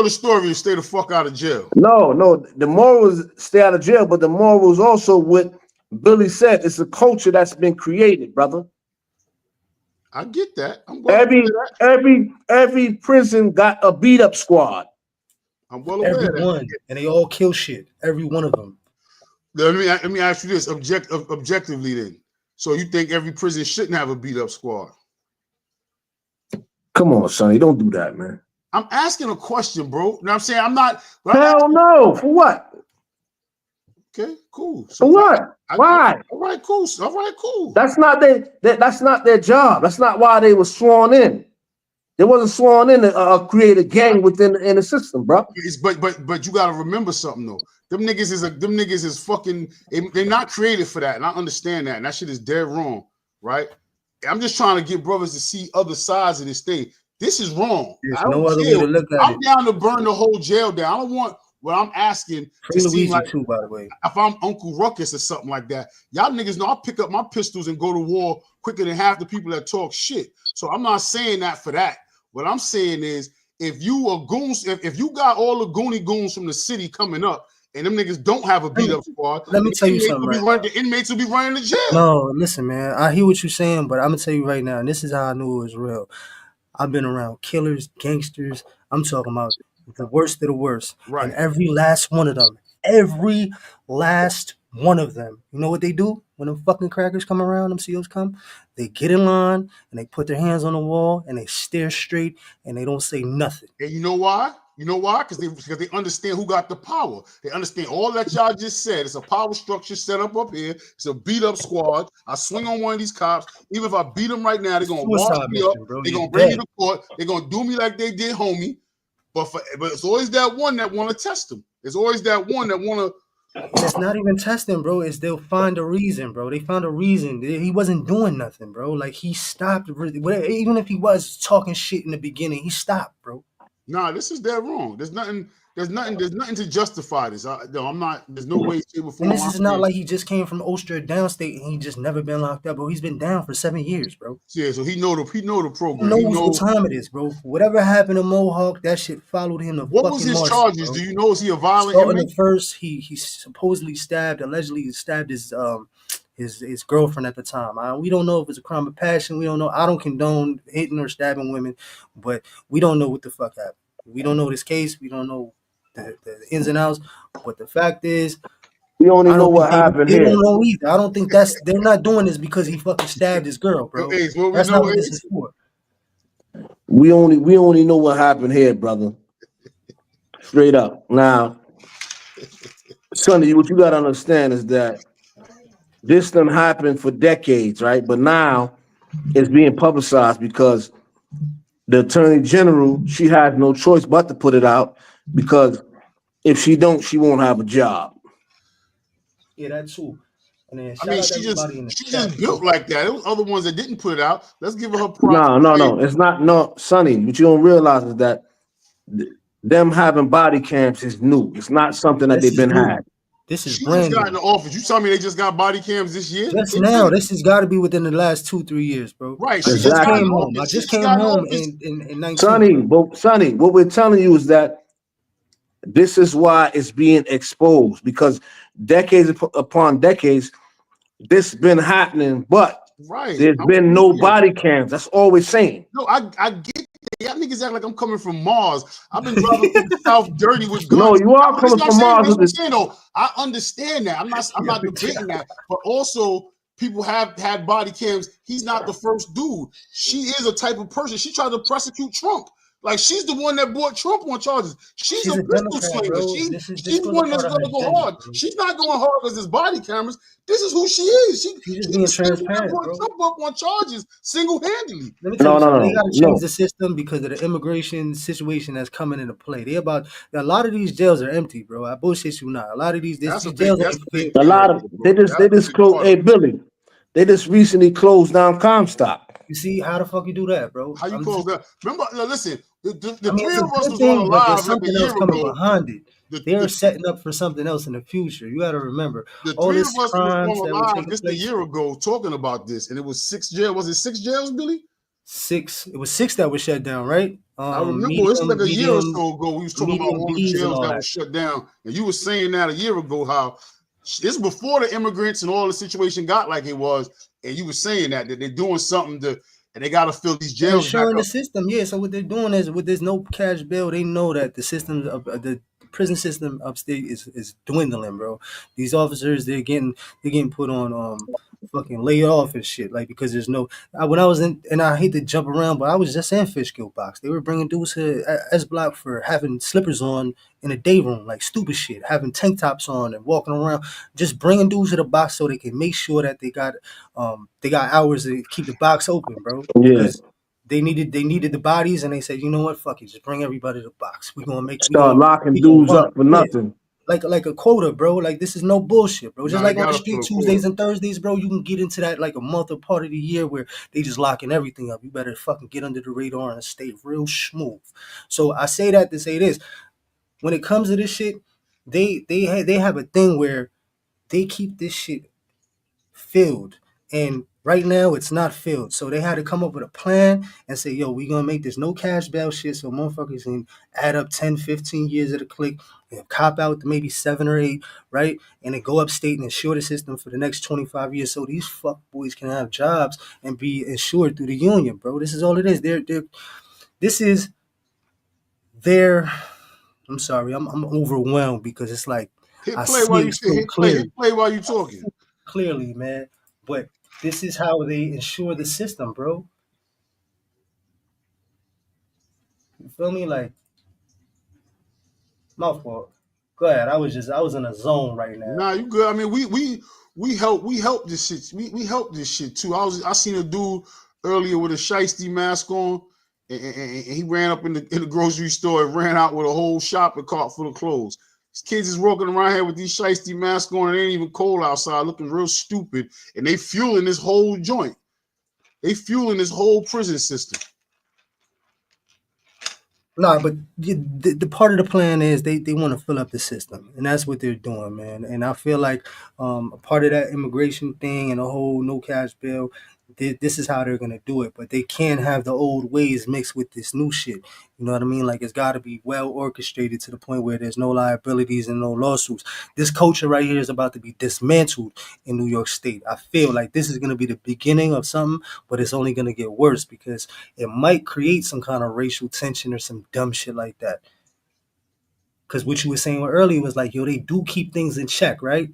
the story is stay the fuck out of jail. No. The moral is stay out of jail, but the moral is also what Billy said. It's a culture that's been created, brother. I get that. Every prison got a beat up squad. I'm well aware of that. And they all kill shit. Every one of them. Let me ask you this objectively then. So you think every prison shouldn't have a beat up squad? Come on, Sonny, don't do that, man. I'm asking a question, bro. You know what I'm saying? I'm not. Hell no. For what? Okay, cool. So what? Why? All right, cool. All right, cool. That's not that's not their job. That's not why they were sworn in. They wasn't sworn in to create a gang within in the system, bro. But you gotta remember something though. Them niggas is fucking. They're not created for that, and I understand that. And that shit is dead wrong, right? I'm just trying to get brothers to see other sides of this thing. This is wrong. There's I don't no other care. way to look at I'm it. down to burn the whole jail down. I don't want what I'm asking Free to seem Luigi like too, by the way. if I'm Uncle Ruckus or something like that. Y'all niggas know I pick up my pistols and go to war quicker than half the people that talk shit. So I'm not saying that for that. What I'm saying is, if you are goons, if you got all the goony goons from the city coming up, and them niggas don't have a beat up squad, Let me tell you something. The inmates will be running the jail. No, listen, man. I hear what you're saying, but I'm gonna tell you right now, and this is how I knew it was real. I've been around killers, gangsters. I'm talking about the worst of the worst. Right. And every last one of them, you know what they do when them fucking crackers come around, them COs come? They get in line and they put their hands on the wall and they stare straight and they don't say nothing. And you know why? You know why? Because they understand who got the power. They understand all that y'all just said. It's a power structure set up here. It's a beat up squad. I swing on one of these cops. Even if I beat them right now, they're gonna wash me up. They're gonna bring me to court. They're gonna do me like they did homie. But it's always that one that want to test them. It's always that one that want to. It's not even testing, bro. It's they'll find a reason, bro. They found a reason. He wasn't doing nothing, bro. Like he stopped. Even if he was talking shit in the beginning, he stopped, bro. Nah, this is dead wrong. There's nothing to justify this. I'm not. There's no way, shape, or form. And this is not like he just came from Ulster downstate and he just never been locked up, bro. He's been down for 7 years, bro. Yeah, so he know the program. He knows what time it is, bro. Whatever happened to Mohawk, that shit followed him to what was his Marcy, charges? bro. Do you know? Is he a violent inmate? At first, he supposedly allegedly stabbed his girlfriend at the time. We don't know if it's a crime of passion. We don't know. I don't condone hitting or stabbing women, but we don't know what the fuck happened. We don't know this case. We don't know the ins and outs. But the fact is, we only know what happened here. They don't know either. I don't think they're not doing this because he fucking stabbed his girl, bro. That's not what this is for. We only know what happened here, brother. Straight up. Now, Sonny, what you gotta understand is that this done happened for decades, right? But now it's being publicized because the Attorney General, she has no choice but to put it out, because if she don't, she won't have a job. Yeah, that's true. And then I mean, she just built like that. There was other ones that didn't put it out. Let's give her props. No. It's not. No, Sonny, what you don't realize is that them having body cams is new. It's not something that they've been had. This is she brand just got new. in the office. You tell me they just got body cams this year? Just now. This has got to be within the last 2-3 years, bro. Right. She just came home. I just came home in 19. Sonny, what we're telling you is that this is why it's being exposed, because decades upon decades, this has been happening, but there's been no body cams. That's all we're saying. No, I get that. Y'all niggas act like I'm coming from Mars. I've been driving through the South dirty with guns. No, you are coming from Mars. I understand that. I'm not debating that. But also, people have had body cams. He's not the first dude. She is a type of person. She tried to prosecute Trump. Like, she's the one that brought Trump on charges. She's a pistol slinger. She's the one that's going to go hard. She's not going hard because there's body cameras. This is who she is. She's being transparent, bro. Trump up on charges single-handedly. Let me tell you something. They got to change the system because of the immigration situation that's coming into play. A lot of these jails are empty, bro. I bullshit you not. A lot of these jails ain't fit. They just closed. Hey, Billy, they just recently closed down Comstock. You see how the fuck you do that, bro? How you close that? Remember, listen, the three of us was on live like a year ago. Behind it. They're setting up for something else in the future. You got to remember. The three of us was on live just a year ago talking about this, and it was 6 jails. Was it 6 jails, Billy? 6. It was 6 that was shut down, right? I remember this was like a year or so ago. We was talking about all the jails that were shut down, and you were saying that a year ago how this before the immigrants and all the situation got like it was. And you were saying that they're doing something and they got to fill these jails. They're the system, yeah. So what they're doing is, with there's no cash bail, they know that the systems of the prison system upstate is dwindling, bro. These officers, they're getting put on fucking laid off and shit, like because there's no. When I was in, and I hate to jump around, but I was just in Fishkill box. They were bringing dudes to S Block for having slippers on in a day room, like stupid shit, having tank tops on and walking around, just bringing dudes to the box so they can make sure that they got hours to keep the box open, bro, Yeah. because they needed the bodies, and they said, you know what, fuck it, just bring everybody to the box. Start locking We gonna dudes run up it. for Yeah, nothing. like a quota, bro. Like this is no bullshit, bro. Just Nah, they like on the got up for street a quarter. Tuesdays and Thursdays, bro. You can get into that like a month or part of the year where they just locking everything up. You better fucking get under the radar and stay real smooth. So I say that to say this: when it comes to this shit, they have a thing where they keep this shit filled. And right now it's not filled. So they had to come up with a plan and say, yo, we gonna make this no cash bail shit so motherfuckers can add up 10, 15 years at a click and cop out to maybe 7 or 8, right? And then go upstate and insure the system for the next 25 years so these fuck boys can have jobs and be insured through the union, bro. This is all it is. This is their I'm sorry, I'm overwhelmed because it's like I see it so clearly. Hit play while you talking. Clearly, man. But this is how they ensure the system, bro. You feel me? Like, my fault. Go ahead. I was in a zone right now. Nah, you good. I mean, we help this shit. We help this shit too. I seen a dude earlier with a shiesty mask on, and he ran up in the grocery store and ran out with a whole shopping cart full of clothes. These kids is walking around here with these shiesty masks on, and it ain't even cold outside, looking real stupid, and they fueling this whole joint. They fueling this whole prison system. Nah, but the part of the plan is they want to fill up the system, and that's what they're doing, man. And I feel like a part of that immigration thing and the whole no cash bill, this is how they're gonna do it. But they can't have the old ways mixed with this new shit. You know what I mean? Like it's got to be well orchestrated to the point where there's no liabilities and no lawsuits. This culture right here is about to be dismantled in New York State. I feel like this is gonna be the beginning of something, but it's only gonna get worse because it might create some kind of racial tension or some dumb shit like that. Because what you were saying earlier was like, yo, they do keep things in check, right?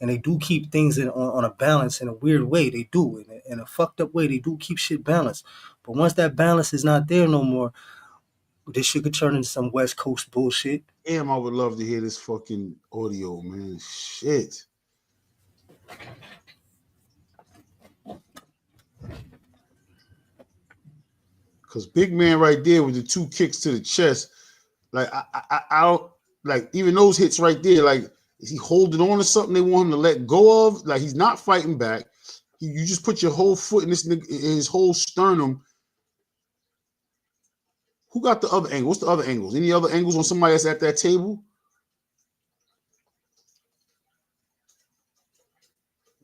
And they do keep things on a balance in a weird way. They do. In a fucked up way, they do keep shit balanced. But once that balance is not there no more, this shit could turn into some West Coast bullshit. Damn, I would love to hear this fucking audio, man. Shit. Cause big man right there with the 2 kicks to the chest, like I don't like even those hits right there. Like, is he holding on to something they want him to let go of? Like he's not fighting back. You just put your whole foot in his whole sternum. Who got the other angle? What's the other angles? Any other angles on somebody that's at that table?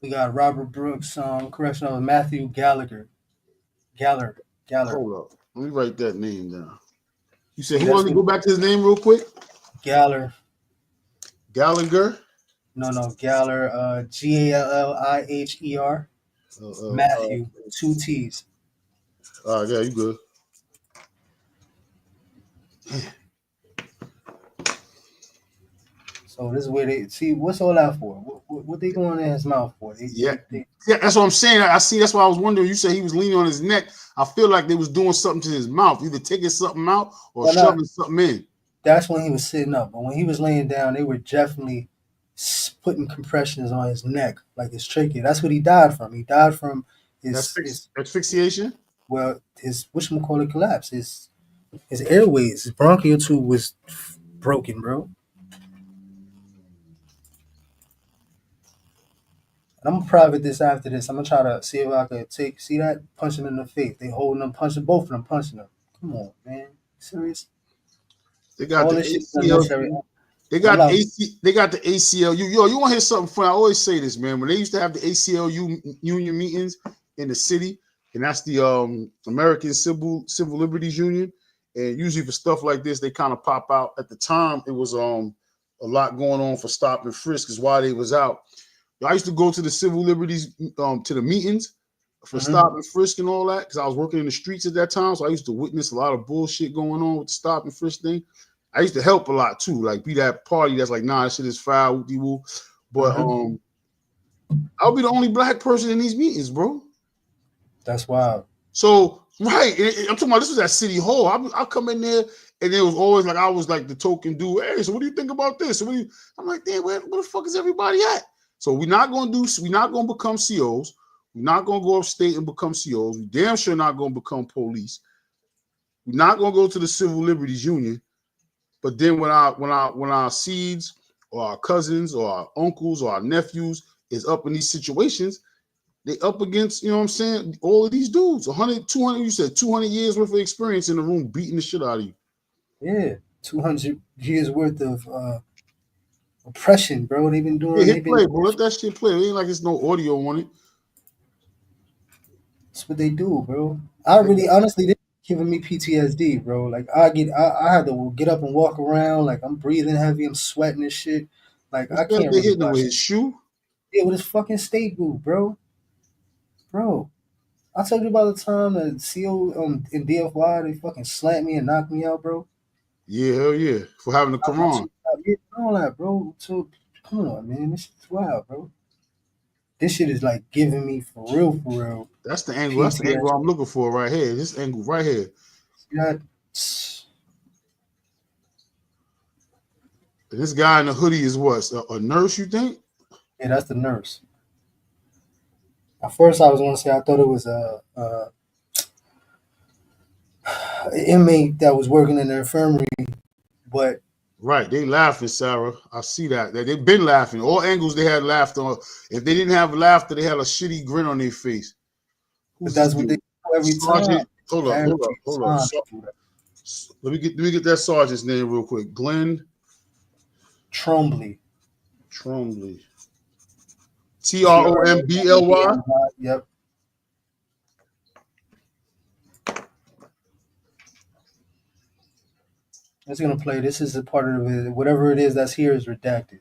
We got Robert Brooks, correctional Matthew Gallagher. Galler. Hold up. Let me write that name down. You said See, who? that's Let me go back to his name real quick. Galler. Gallagher. No, Galler. Galliher. Matthew, 2 T's. Yeah, you good. So this is where they see what's all that for. What they going in his mouth for? Yeah, that's what I'm saying. I see. That's why I was wondering. You said he was leaning on his neck. I feel like they was doing something to his mouth, either taking something out or shoving something in. That's when he was sitting up, but when he was laying down, they were definitely putting compressions on his neck, like his trachea. That's what he died from. He died from his asphyxiation. Well, his whatchamacallit collapse. His airways, his bronchial tube was broken, bro. I'm gonna private this after this. I'm gonna try to see if I could see that, punch him in the face. They holding him, punching both of them, punching him. Come on, man. Serious? They got all the this shit ACLU. They got They got the ACLU. Yo, you want to hear something funny? I always say this, man. When they used to have the ACLU union meetings in the city, and that's the American Civil Liberties Union, and usually for stuff like this, they kind of pop out. At the time, it was a lot going on for stop and frisk, is why they was out. I used to go to the civil liberties, to the meetings for stop and frisk and all that, because I was working in the streets at that time. So I used to witness a lot of bullshit going on with the stop and frisk thing. I used to help a lot too, like be that party that's like, nah, that shit is foul, woo. But I'll be the only black person in these meetings, bro. That's wild. So right, I'm talking about this was at City Hall. I'll come in there, and it was always like I was like the token dude. Hey, so what do you think about this? So I'm like, damn, where the fuck is everybody at? So we're not gonna become COs. We're not gonna go upstate and become COs. We damn sure not gonna become police. We're not gonna go to the Civil Liberties Union. But then when our seeds or our cousins or our uncles or our nephews is up in these situations, they up against, you know what I'm saying, all of these dudes, 100, 200, you said 200 years worth of experience in the room beating the shit out of you. Yeah, 200 years worth of oppression, bro. They've been doing. Yeah, They've hit been. play, bro. Let that shit play. It ain't like there's no audio on it. That's what they do, bro. I really, honestly, they're giving me PTSD, bro. Like I had to get up and walk around. Like I'm breathing heavy. I'm sweating and shit. Like What's I that can't they really hitting him with watch. his shoe? Yeah, with his fucking state boot, bro. Bro, I told you about the time that CO in DFY they fucking slapped me and knocked me out, bro. Yeah, hell yeah. For having the Quran. Yeah, all that, bro. So come on, man. This shit's wild, bro. This shit is like giving me for real. That's the angle. That's the angle PTSD. I'm looking for right here. This angle right here. That, This guy in the hoodie is what? A nurse, you think? yeah, that's the nurse. At first, I was gonna say I thought it was a inmate that was working in the infirmary, but Right, they laughing, Sarah. I see that. They've been laughing. All angles they had laughter. If they didn't have laughter, they had a shitty grin on their face. Who's this that's what they dude? do every time. Sergeant. Hold up. Every time they do that. Let me get that sergeant's name real quick. Glenn Trombley. Trombley. Trombly. Yep. It's gonna play. This is a part of it. Whatever it is that's here is redacted.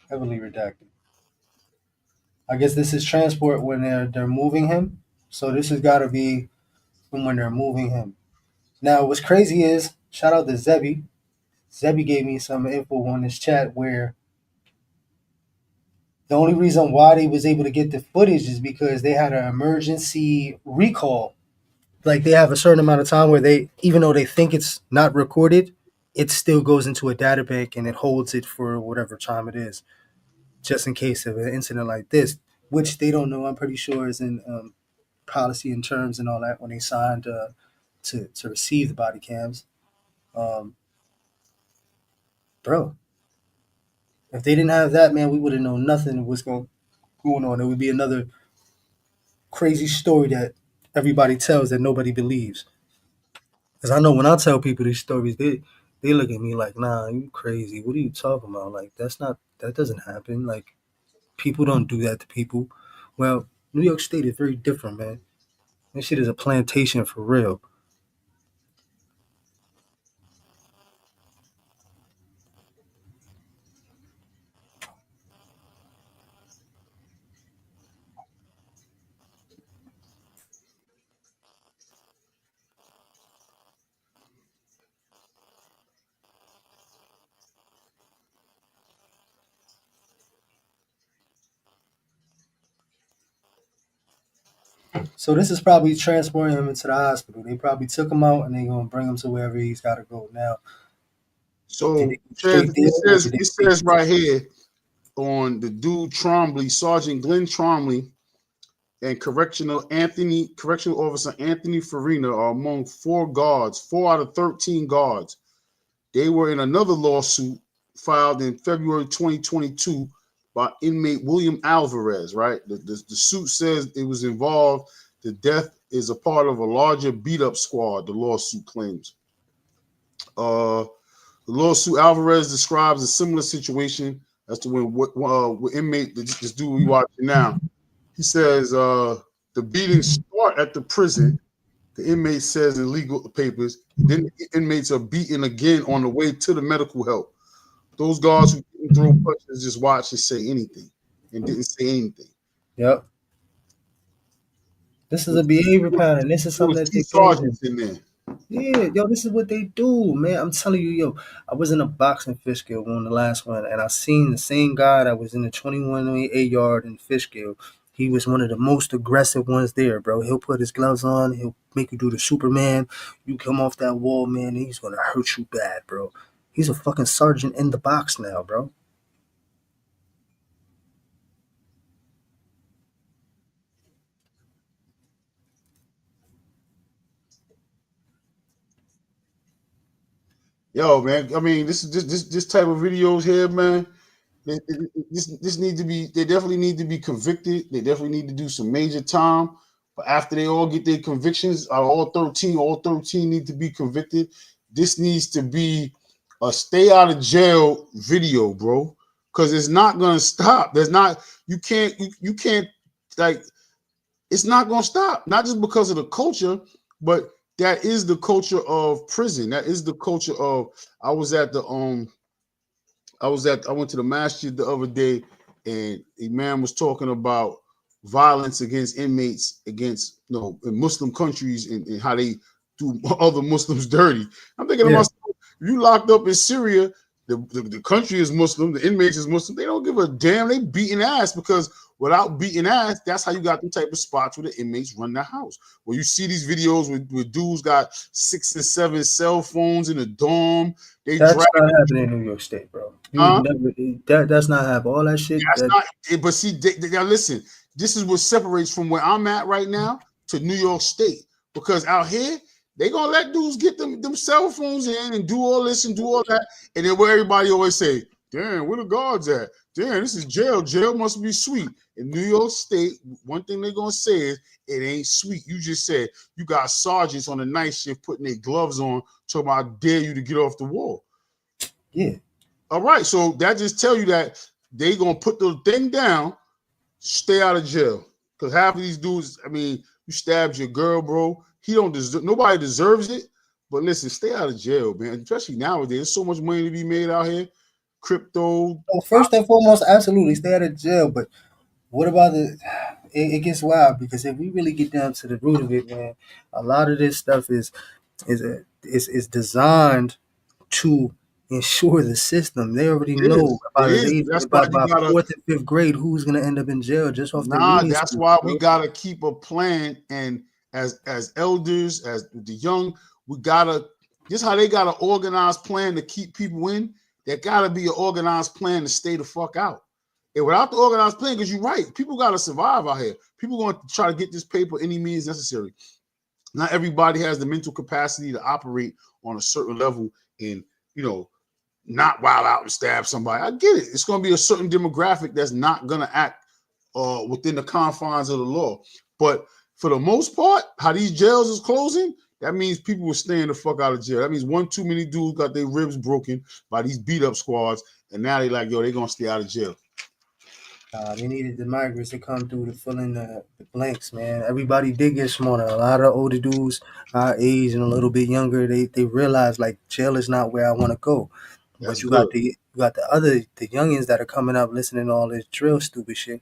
Heavily redacted. I guess this is transport when they're moving him. So this has got to be from when they're moving him. Now, what's crazy is shout out to Zebi. Zebi gave me some info on this chat where the only reason why they was able to get the footage is because they had an emergency recall. Like they have a certain amount of time where they, even though they think it's not recorded, it still goes into a data bank and it holds it for whatever time it is, just in case of an incident like this, which they don't know. I'm pretty sure is in policy and terms and all that when they signed to receive the body cams. Um, Bro, if they didn't have that, man, we would have known nothing what's going on. It would be another crazy story that everybody tells that nobody believes. Because I know when I tell people these stories, they look at me like, nah, you crazy. What are you talking about? Like, that doesn't happen. Like, people don't do that to people. Well, New York State is very different, man. This shit is a plantation for real. So this is probably transporting him into the hospital. They probably took him out and they're gonna bring him to wherever he's got to go. Now, did they So go straight there or did they it take says right here on the dude Trombley, Sergeant Glenn Trombley, and correctional officer Anthony Farina are among 4 out of 13 guards. They were in another lawsuit filed in February 2022 by inmate William Alvarez, right? The suit says it was involved. The death is a part of a larger beat-up squad, the lawsuit claims. The lawsuit Alvarez describes a similar situation as to when inmate, this dude we watching now, he says the beatings start at the prison. The inmate says in legal papers. Then the inmates are beaten again on the way to the medical help. Those guards who didn't throw punches just watch and say anything. and didn't say anything. Yep. This is But a behavior pattern. This is there something was that two they gave him. sergeants in there. Yeah, yo, this is what they do, man. I'm telling you, yo, I was in a boxing Fishkill one, the last one, and I seen the same guy that was in the 21-8 yard in Fishkill. He was one of the most aggressive ones there, bro. He'll put his gloves on, he'll make you do the Superman. You come off that wall, man, and he's gonna hurt you bad, bro. He's a fucking sergeant in the box now, bro. Yo, man. I mean, this type of videos here, man. This need to be. They definitely need to be convicted. They definitely need to do some major time. But after they all get their convictions, all 13 need to be convicted. This needs to be a stay out of jail video, bro. Because it's not gonna stop. There's not. You can't like. It's not gonna stop. Not just because of the culture, but that is the culture of prison. That is the culture of. I was at the I went to the masjid the other day, and a man was talking about violence against inmates against in Muslim countries, and how they do other Muslims dirty. I'm thinking to Yeah, myself, if you locked up in Syria, the country is Muslim, the inmates is Muslim. They don't give a damn. They beating ass because without beating ass, that's how you got them type of spots where the inmates run the house. Where you see these videos where dudes got 6 and 7 cell phones in a dorm. They that's drag. not happening in New York State, bro. You would Huh? never. That's not happening. All that shit. That's That not. But see, now listen. This is what separates from where I'm at right now to New York State. Because out here, they gonna let dudes get them cell phones in and do all this and do all that, and then where everybody always say, "Damn, where the guards at? Damn, this is jail. Jail must be sweet." In New York State, one thing they're gonna say is it ain't sweet. You just said you got sergeants on the night shift putting their gloves on, talking about I dare you to get off the wall. yeah. All right, so that just tell you that they gonna put the thing down, stay out of jail. Because half of these dudes, I mean, you stabbed your girl, bro. He don't deserve. Nobody deserves it. But listen, stay out of jail, man. Especially nowadays, there's so much money to be made out here. Crypto. Well, first and foremost, absolutely stay out of jail. But what about the? It gets wild because if we really get down to the root of it, man, a lot of this stuff is designed to ensure the system. They already It know is. It is. That's why you by gotta. fourth and fifth grade who's gonna end up in jail just off their Nah, reading that's skills, why we bro. gotta keep a plan. And as elders, as the young, we gotta. This how they got an organized plan to keep people in. There gotta be an organized plan to stay the fuck out. And without the organized plan, because you're right, people gotta survive out here. People going to try to get this paper any means necessary. Not everybody has the mental capacity to operate on a certain level and you know not wild out and stab somebody. I get it. It's going to be a certain demographic that's not going to act within the confines of the law. But for the most part, how these jails is closing, that means people were staying the fuck out of jail. That means one too many dudes got their ribs broken by these beat up squads, and now they like, yo, they gonna stay out of jail. They needed the migrants to come through to fill in the blanks, man. Everybody did get smarter. A lot of older dudes, our age and a little bit younger, they realized like jail is not where I want to go. That's But good. you got the youngins that are coming up listening to all this drill stupid shit.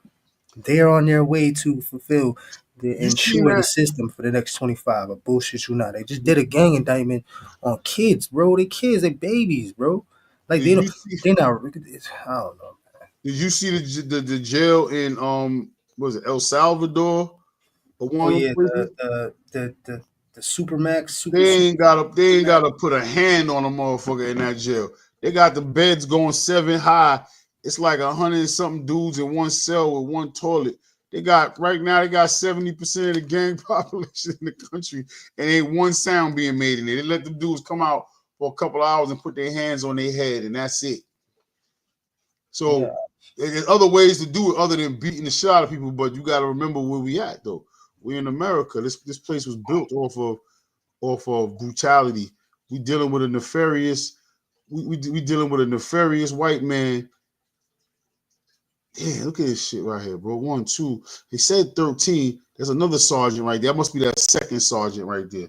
They're on their way to fulfill the You seen ensure the that? system for the next 25. I bullshit you not. They just did a gang indictment on kids, bro. They kids, they babies, bro. Like Did they don't you see? they not I don't know. Did you see the jail in was it El Salvador or Oh one of yeah, them places? the Supermax They super ain't gotta they ain't Supermax. gotta put a hand on a motherfucker in that jail. They got the beds going 7 high. It's like 100 and something dudes in one cell with one toilet. They got right now they got 70% of the gang population in the country, and ain't one sound being made in there. They let the dudes come out for a couple hours and put their hands on their head, and that's it. Yeah, So there's other ways to do it other than beating the shit out of people, but you gotta remember where we at though. We in America. This place was built off of brutality. We dealing with a nefarious. We dealing with a nefarious white man. Yeah, look at this shit right here, bro. 1, 2. He said 13. There's another sergeant right there. That must be that second sergeant right there.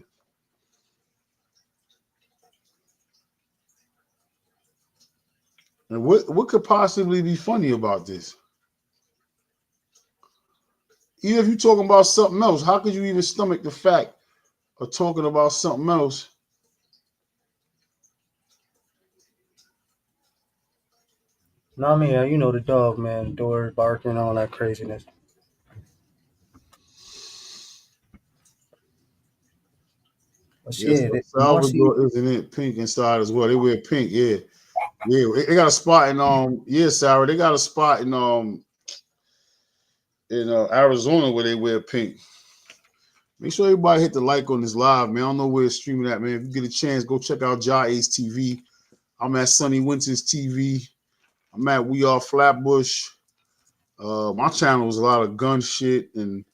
And what could possibly be funny about this? even if you're talking about something else, how could you even stomach the fact of talking about something else? No, I mean, you know the dog, man, doors barking, all that craziness. But Yes, yeah, Marcy, Salvador isn't it pink inside as well. They wear pink, yeah. Yeah, they got a spot in yeah, Sarah. They got a spot in Arizona where they wear pink. Make sure everybody hit the like on this live, man. I don't know where it's streaming at, man. If you get a chance, go check out Ja Ace TV. I'm at Sunny Winters TV. I'm at We Are Flatbush. My channel is a lot of gun shit and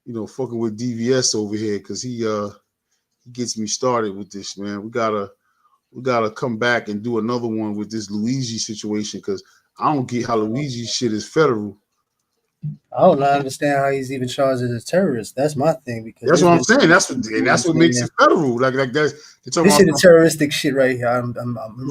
fucking with DVS over here because he gets me started with this, man. We gotta come back and do another one with this Luigi situation because I don't get how Luigi shit is federal. I don't understand how he's even charged as a terrorist. That's my thing because That's there's what I'm been saying. That's what makes it federal. Like that's they talking this about shit is terroristic shit right here. I'm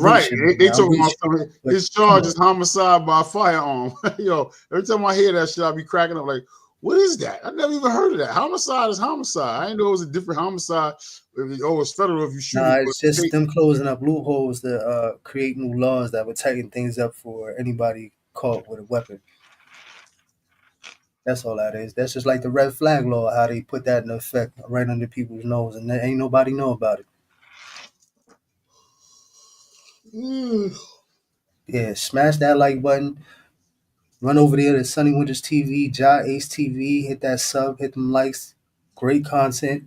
right. reaching They right now. I'm talking about reaching, something. but His come charge on. is homicide by firearm. Every time I hear that shit, I be cracking up like, what is that? I never even heard of that. Homicide is homicide. I didn't know it was a different homicide. It's federal if you shoot Nah, it, but it's just state. them closing up loopholes to create new laws that would tighten things up for anybody caught with a weapon. That's all that is. That's just like the red flag law, how they put that in effect right under people's nose, and there ain't nobody know about it. Mm. Yeah, smash that like button. Run over there to Sunny Winters TV, Ja Ace TV. Hit that sub, hit them likes. Great content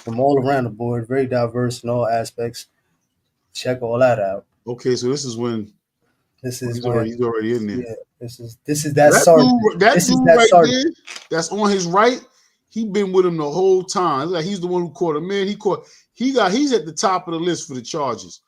from all around the board. Very diverse in all aspects. Check all that out. Okay, so this is when This is he's when, already in there. yeah, this is that sergeant. That This is dude that right sergeant. there, that's on his right. He been with him the whole time. Like he's the one who caught him in. He's at the top of the list for the charges.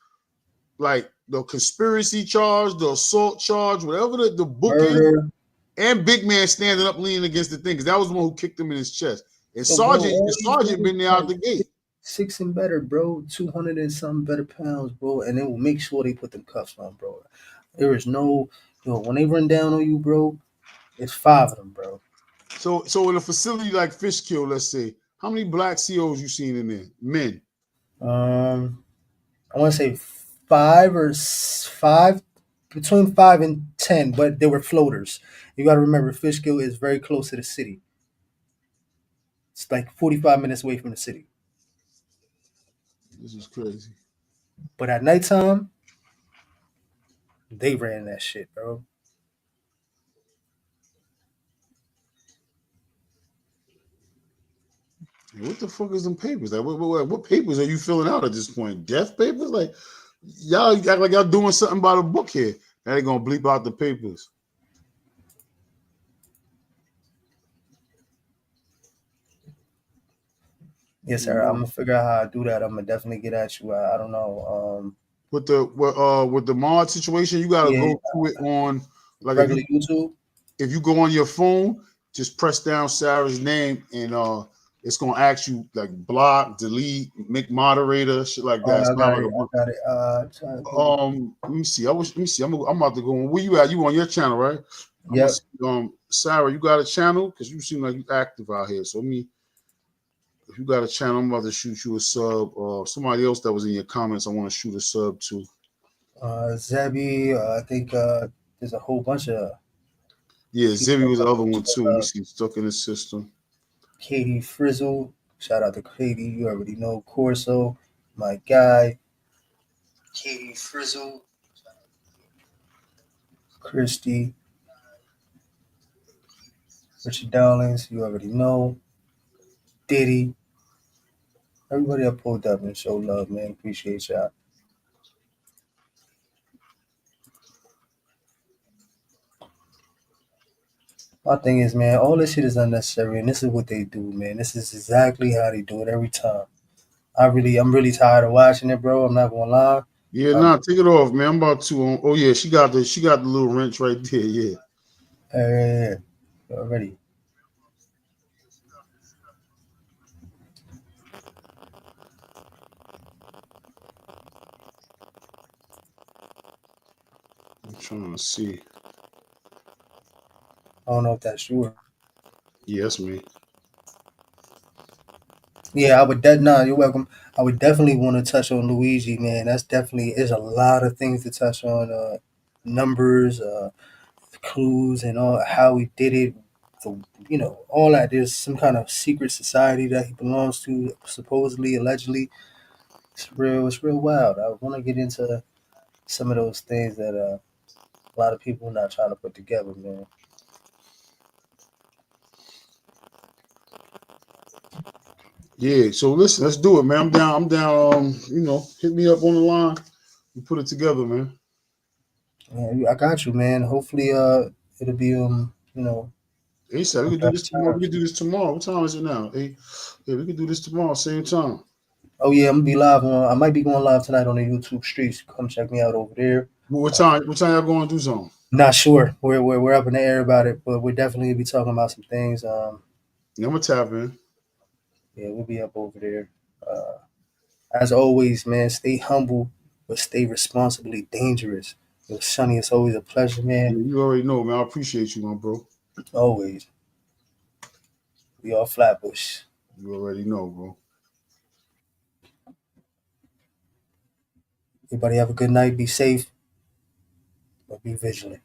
Like the conspiracy charge, the assault charge, whatever the book is, Murder. and Big Man standing up leaning against the thing, because that was the one who kicked him in his chest. And Yo, bro, Sergeant, all the these Sergeant niggas been there out like the gate. six and better, bro. 200 and something better pounds, bro. And they will make sure they put them cuffs on, bro. There is no, when they run down on you, bro, it's five of them, bro. So in a facility like Fishkill, let's say, how many black COs you seen in there? Men. I want to say five, between 5 and 10, but they were floaters. You got to remember, Fishkill is very close to the city. It's like 45 minutes away from the city. This is crazy. But at nighttime, they ran that shit, bro. What the fuck is them papers? Like, what papers are you filling out at this point? Death papers? Like, y'all act like y'all doing something by the book here. Now they gonna bleep out the papers. Yes, sir. I'm gonna figure out how to do that. I'm gonna definitely get at you. I don't know. With the mod situation, you gotta Yeah, go through it on like regular YouTube. if you go on your phone, just press down Sarah's name and it's gonna ask you like block, delete, make moderator, shit like All that. right, It's I not got like it. a book. I got it. Trying to think. Let me see. Let me see. I'm about to go on. Where you at? You on your channel, right? I'm gonna Yep. see, Sarah, you got a channel? Because you seem like you active out here. So if you got a channel, I'm about to shoot you a sub. Somebody else that was in your comments, I want to shoot a sub to. Zebby. I think there's a whole bunch of Yeah, people Zimmy that was the come other to one show too. Let me love. see. Stuck in the system. Katie Frizzle. Shout out to Katie. You already know Corso, my guy. Katie Frizzle. Christy. Richard Dowlings. You already know. Diddy. Everybody that pulled up and show love, man. Appreciate y'all. My thing is, man, all this shit is unnecessary, and this is what they do, man. This is exactly how they do it every time. I'm really tired of watching it, bro. I'm not gonna lie. Yeah, Um, nah, take it off, man. I'm about to. Oh yeah, she got the little wrench right there. Yeah. already. I'm trying to see. I don't know if that's sure. Yes, man. Yeah, nah, you're welcome. I would definitely want to touch on Luigi, man. That's definitely there's a lot of things to touch on. Numbers, clues, and all how he did it. The, all that. There's some kind of secret society that he belongs to, supposedly, allegedly. It's real. It's real wild. I want to get into some of those things that a lot of people are not trying to put together, man. Yeah. So listen, let's do it, man. I'm down. I'm down. Hit me up on the line. We put it together, man. Yeah, I got you, man. Hopefully, it'll be He said we the could do this best tomorrow. We time. could do this tomorrow. What time is it now? Hey, yeah, we could do this tomorrow, same time. Oh yeah, I'm gonna be live on. I might be going live tonight on the YouTube streets. Come check me out over there. What time? What time y'all going to do something? Not sure. We're up in the air about it, but we're definitely gonna be talking about some things. Yeah, I'm gonna tap in. Yeah, we'll be up over there. Uh, as always, man, stay humble, but stay responsibly dangerous. Yo, Sonny, it's always a pleasure, man. Yeah, you already know, man. I appreciate you, my bro. Always. We all Flatbush. You already know, bro. Everybody have a good night. Be safe, but be vigilant.